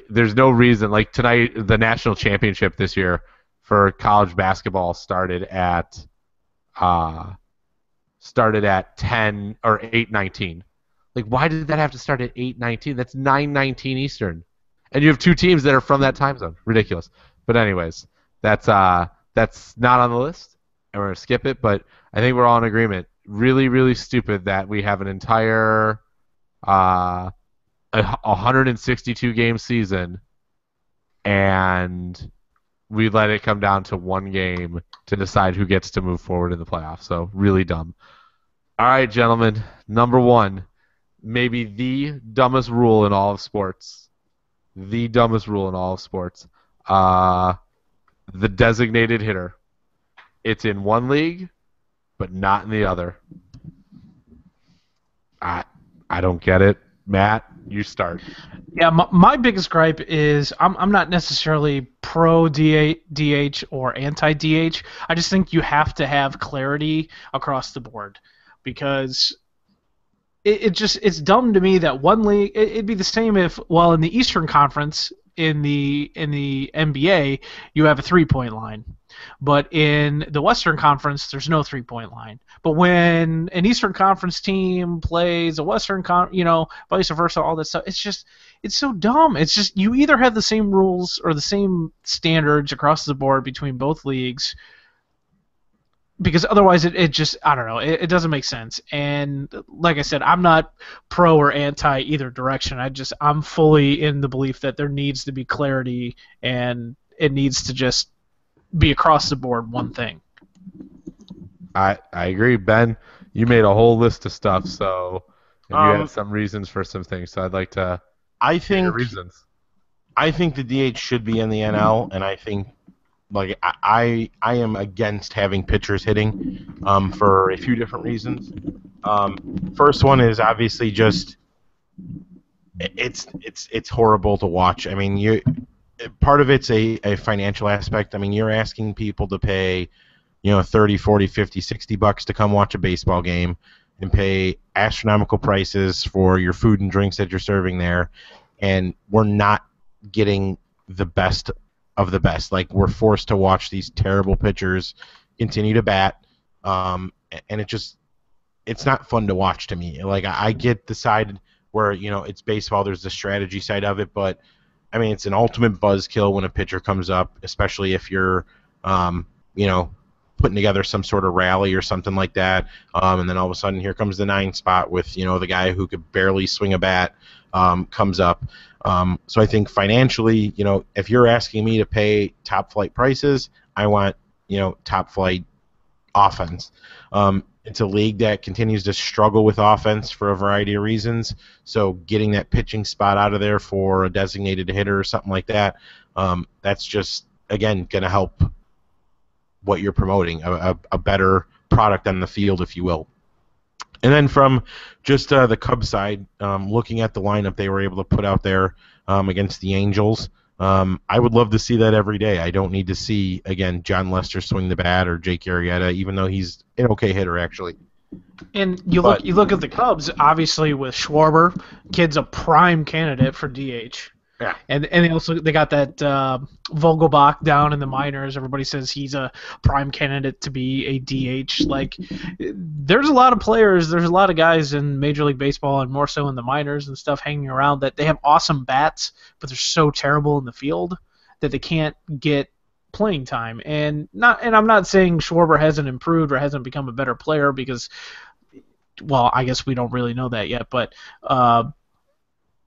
there's no reason. Like, tonight, the national championship this year for college basketball started at 10 or 8:19. Like, why did that have to start at 8:19? That's 9:19 Eastern, and you have 2 teams that are from that time zone. Ridiculous. But anyways, that's not on the list, and we're gonna skip it. But I think we're all in agreement. Really, really stupid that we have an entire 162 game season, and we let it come down to 1 game to decide who gets to move forward in the playoffs. So really dumb. All right, gentlemen. Number 1, maybe the dumbest rule in all of sports. The dumbest rule in all of sports. The designated hitter. It's in one league, but not in the other. I don't get it. Matt, you start. Yeah, my biggest gripe is I'm not necessarily pro DH or anti DH. I just think you have to have clarity across the board, because it's dumb to me that one league. It'd be the same if, well, in the Eastern Conference in the NBA you have a 3-point line, but in the Western Conference there's no 3-point line. But when an Eastern Conference team plays a Western vice versa, all this stuff, it's so dumb. It's just, you either have the same rules or the same standards across the board between both leagues, because otherwise it just, I don't know, it doesn't make sense. And like I said, I'm not pro or anti either direction. I'm fully in the belief that there needs to be clarity, and it needs to just be across the board one thing. I agree. Ben, you made a whole list of stuff, so And you had some reasons for some things, so I'd like to I hear your think reasons. I think the DH should be in the NL, and I think like I am against having pitchers hitting for a few different reasons. First one is obviously just it's horrible to watch. I mean, part of it's a financial aspect. I mean, you're asking people to pay, 30, 40, 50, $60 to come watch a baseball game and pay astronomical prices for your food and drinks that you're serving there, and we're not getting the best of the best. Like, we're forced to watch these terrible pitchers continue to bat, and it's not fun to watch to me. Like, I get the side where, it's baseball, there's the strategy side of it, but I mean, it's an ultimate buzzkill when a pitcher comes up, especially if you're, putting together some sort of rally or something like that, and then all of a sudden here comes the 9 spot with, the guy who could barely swing a bat comes up. So I think financially, if you're asking me to pay top flight prices, I want, top flight offense. It's a league that continues to struggle with offense for a variety of reasons. So getting that pitching spot out of there for a designated hitter or something like that, that's just, again, going to help what you're promoting, a better product on the field, if you will. And then from just the Cubs side, looking at the lineup they were able to put out there against the Angels, I would love to see that every day. I don't need to see, again, John Lester swing the bat or Jake Arrieta, even though he's an okay hitter, actually. And you look at the Cubs, obviously with Schwarber, kid's a prime candidate for DH. Yeah. And they got that Vogelbach down in the minors. Everybody says he's a prime candidate to be a DH. Like, there's a lot of players, there's a lot of guys in Major League Baseball and more so in the minors and stuff hanging around that they have awesome bats, but they're so terrible in the field that they can't get playing time. And I'm not saying Schwarber hasn't improved or hasn't become a better player because, well, I guess we don't really know that yet, but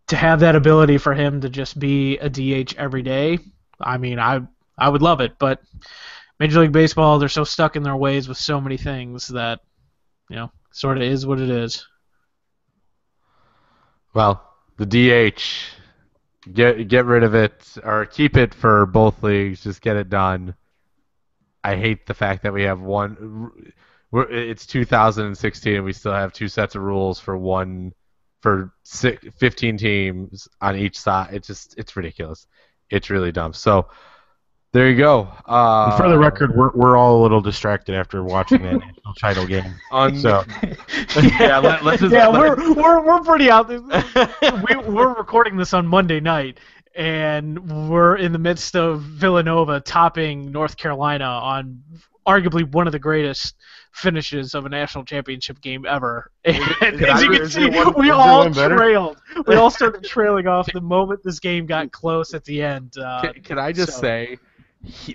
to have that ability for him to just be a DH every day, I mean, I would love it. But Major League Baseball, they're so stuck in their ways with so many things that, sort of is what it is. Well, the DH, get rid of it or keep it for both leagues. Just get it done. I hate the fact that we have one. It's 2016 and we still have 2 sets of rules for 15 teams on each side. It's ridiculous. It's really dumb. So there you go. For the record, we're all a little distracted after watching that national title game. So we're pretty out there. We're recording this on Monday night, and we're in the midst of Villanova topping North Carolina on arguably one of the greatest finishes of a national championship game ever. And as you can see, we all trailed. We all started trailing off the moment this game got close at the end. Can I just say,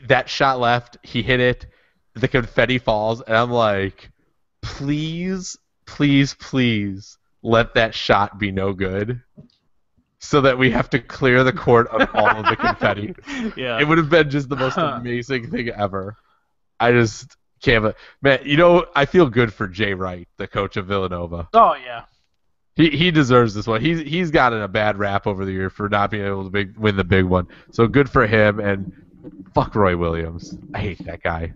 that shot left, he hit it, the confetti falls, and I'm like, please, please, please let that shot be no good so that we have to clear the court of all of the confetti. Yeah. It would have been just the most amazing thing ever. I just can't. Man, I feel good for Jay Wright, the coach of Villanova. Oh, yeah. He deserves this one. He's gotten a bad rap over the year for not being able to win the big one. So good for him, and fuck Roy Williams. I hate that guy.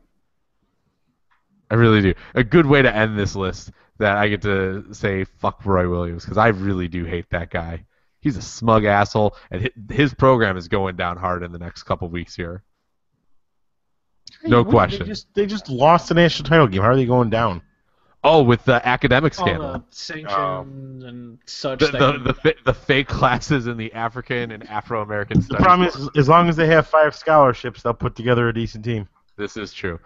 I really do. A good way to end this list that I get to say fuck Roy Williams, because I really do hate that guy. He's a smug asshole, and his program is going down hard in the next couple weeks here. No question. They just lost the national title game. How are they going down? Oh, with the academic scandal. All the sanctions and such. The fake classes in the African and Afro-American studies. The problem is, as long as they have 5 scholarships, they'll put together a decent team. This is true.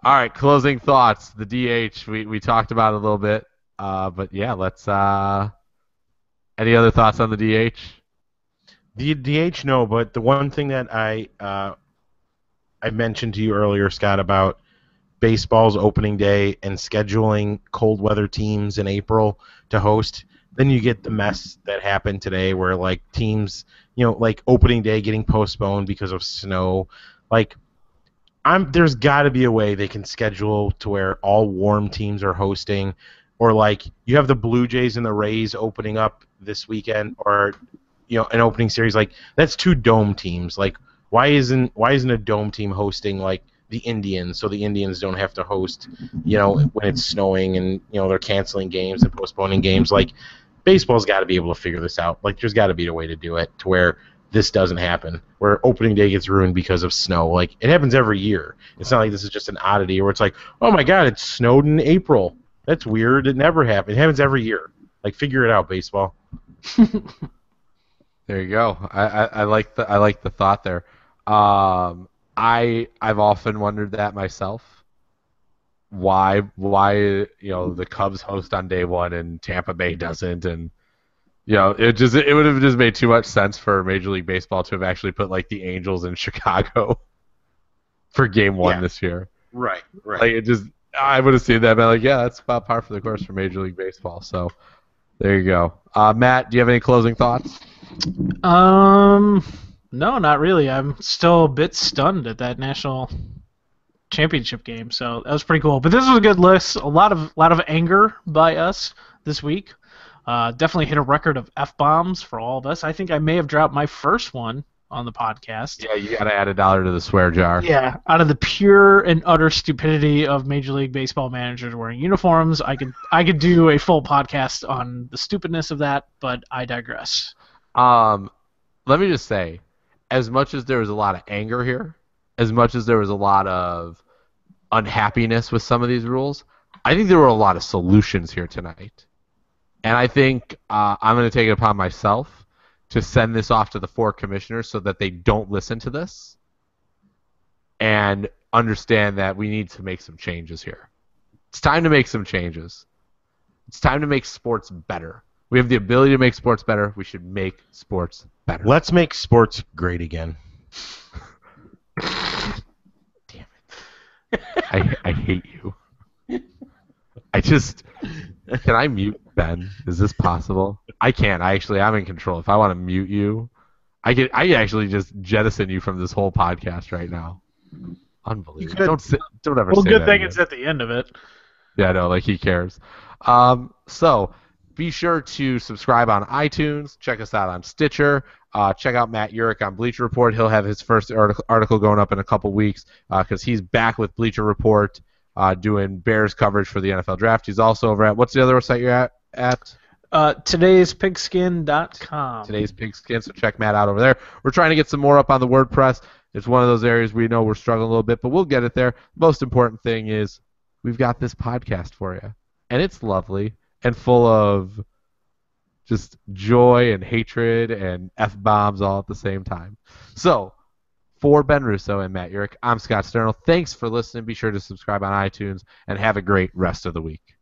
All right, closing thoughts. The DH, we talked about it a little bit. But yeah, let's... any other thoughts on the DH? The DH, no, but the one thing that I mentioned to you earlier, Scott, about baseball's opening day and scheduling cold weather teams in April to host, then you get the mess that happened today where, like, teams, like opening day getting postponed because of snow. Like, there's got to be a way they can schedule to where all warm teams are hosting. or like you have the Blue Jays and the Rays opening up this weekend, or an opening series. Like that's 2 dome teams. Like why isn't a dome team hosting like the Indians, so the Indians don't have to host, when it's snowing and they're canceling games and postponing games. Like baseball's got to be able to figure this out. Like there's got to be a way to do it to where this doesn't happen, where opening day gets ruined because of snow. Like it happens every year. It's not like this is just an oddity where it's like, oh my God, it snowed in April. That's weird. It never happened. It happens every year. Like figure it out, baseball. There you go. I like the thought there. I've often wondered that myself. Why the Cubs host on day 1 and Tampa Bay doesn't, and it would have just made too much sense for Major League Baseball to have actually put like the Angels in Chicago for game 1 this year. Right. Like I would have seen that and been like, yeah, that's about par for the course for Major League Baseball. So there you go. Matt, do you have any closing thoughts? No, not really. I'm still a bit stunned at that national championship game. So that was pretty cool. But this was a good list. A lot of anger by us this week. Definitely hit a record of F-bombs for all of us. I think I may have dropped my first one on the podcast. Yeah, you got to add $1 to the swear jar. Yeah, out of the pure and utter stupidity of Major League Baseball managers wearing uniforms, I could do a full podcast on the stupidness of that, but I digress. Let me just say, as much as there was a lot of anger here, as much as there was a lot of unhappiness with some of these rules, I think there were a lot of solutions here tonight. And I think I'm going to take it upon myself to send this off to the 4 commissioners so that they don't listen to this and understand that we need to make some changes here. It's time to make some changes. It's time to make sports better. We have the ability to make sports better. We should make sports better. Let's make sports great again. Damn it. I hate you. Can I mute Ben? Is this possible? I can't. I'm in control. If I want to mute you, I can actually just jettison you from this whole podcast right now. Unbelievable. Don't ever say that. Well, good thing again. it's at the end of it. Yeah, no, like he cares. So be sure to subscribe on iTunes. Check us out on Stitcher. Check out Matt Urich on Bleacher Report. He'll have his first article going up in a couple weeks because he's back with Bleacher Report doing Bears coverage for the NFL Draft. He's also over at, what's the other website you're at? Todayspigskin.com. Today's Pigskin, so check Matt out over there. We're trying to get some more up on the WordPress. It's one of those areas we know we're struggling a little bit, but we'll get it there. Most important thing is we've got this podcast for you, and it's lovely and full of just joy and hatred and F-bombs all at the same time. So, for Ben Russo and Matt Urich, I'm Scott Sternal. Thanks for listening. Be sure to subscribe on iTunes, and have a great rest of the week.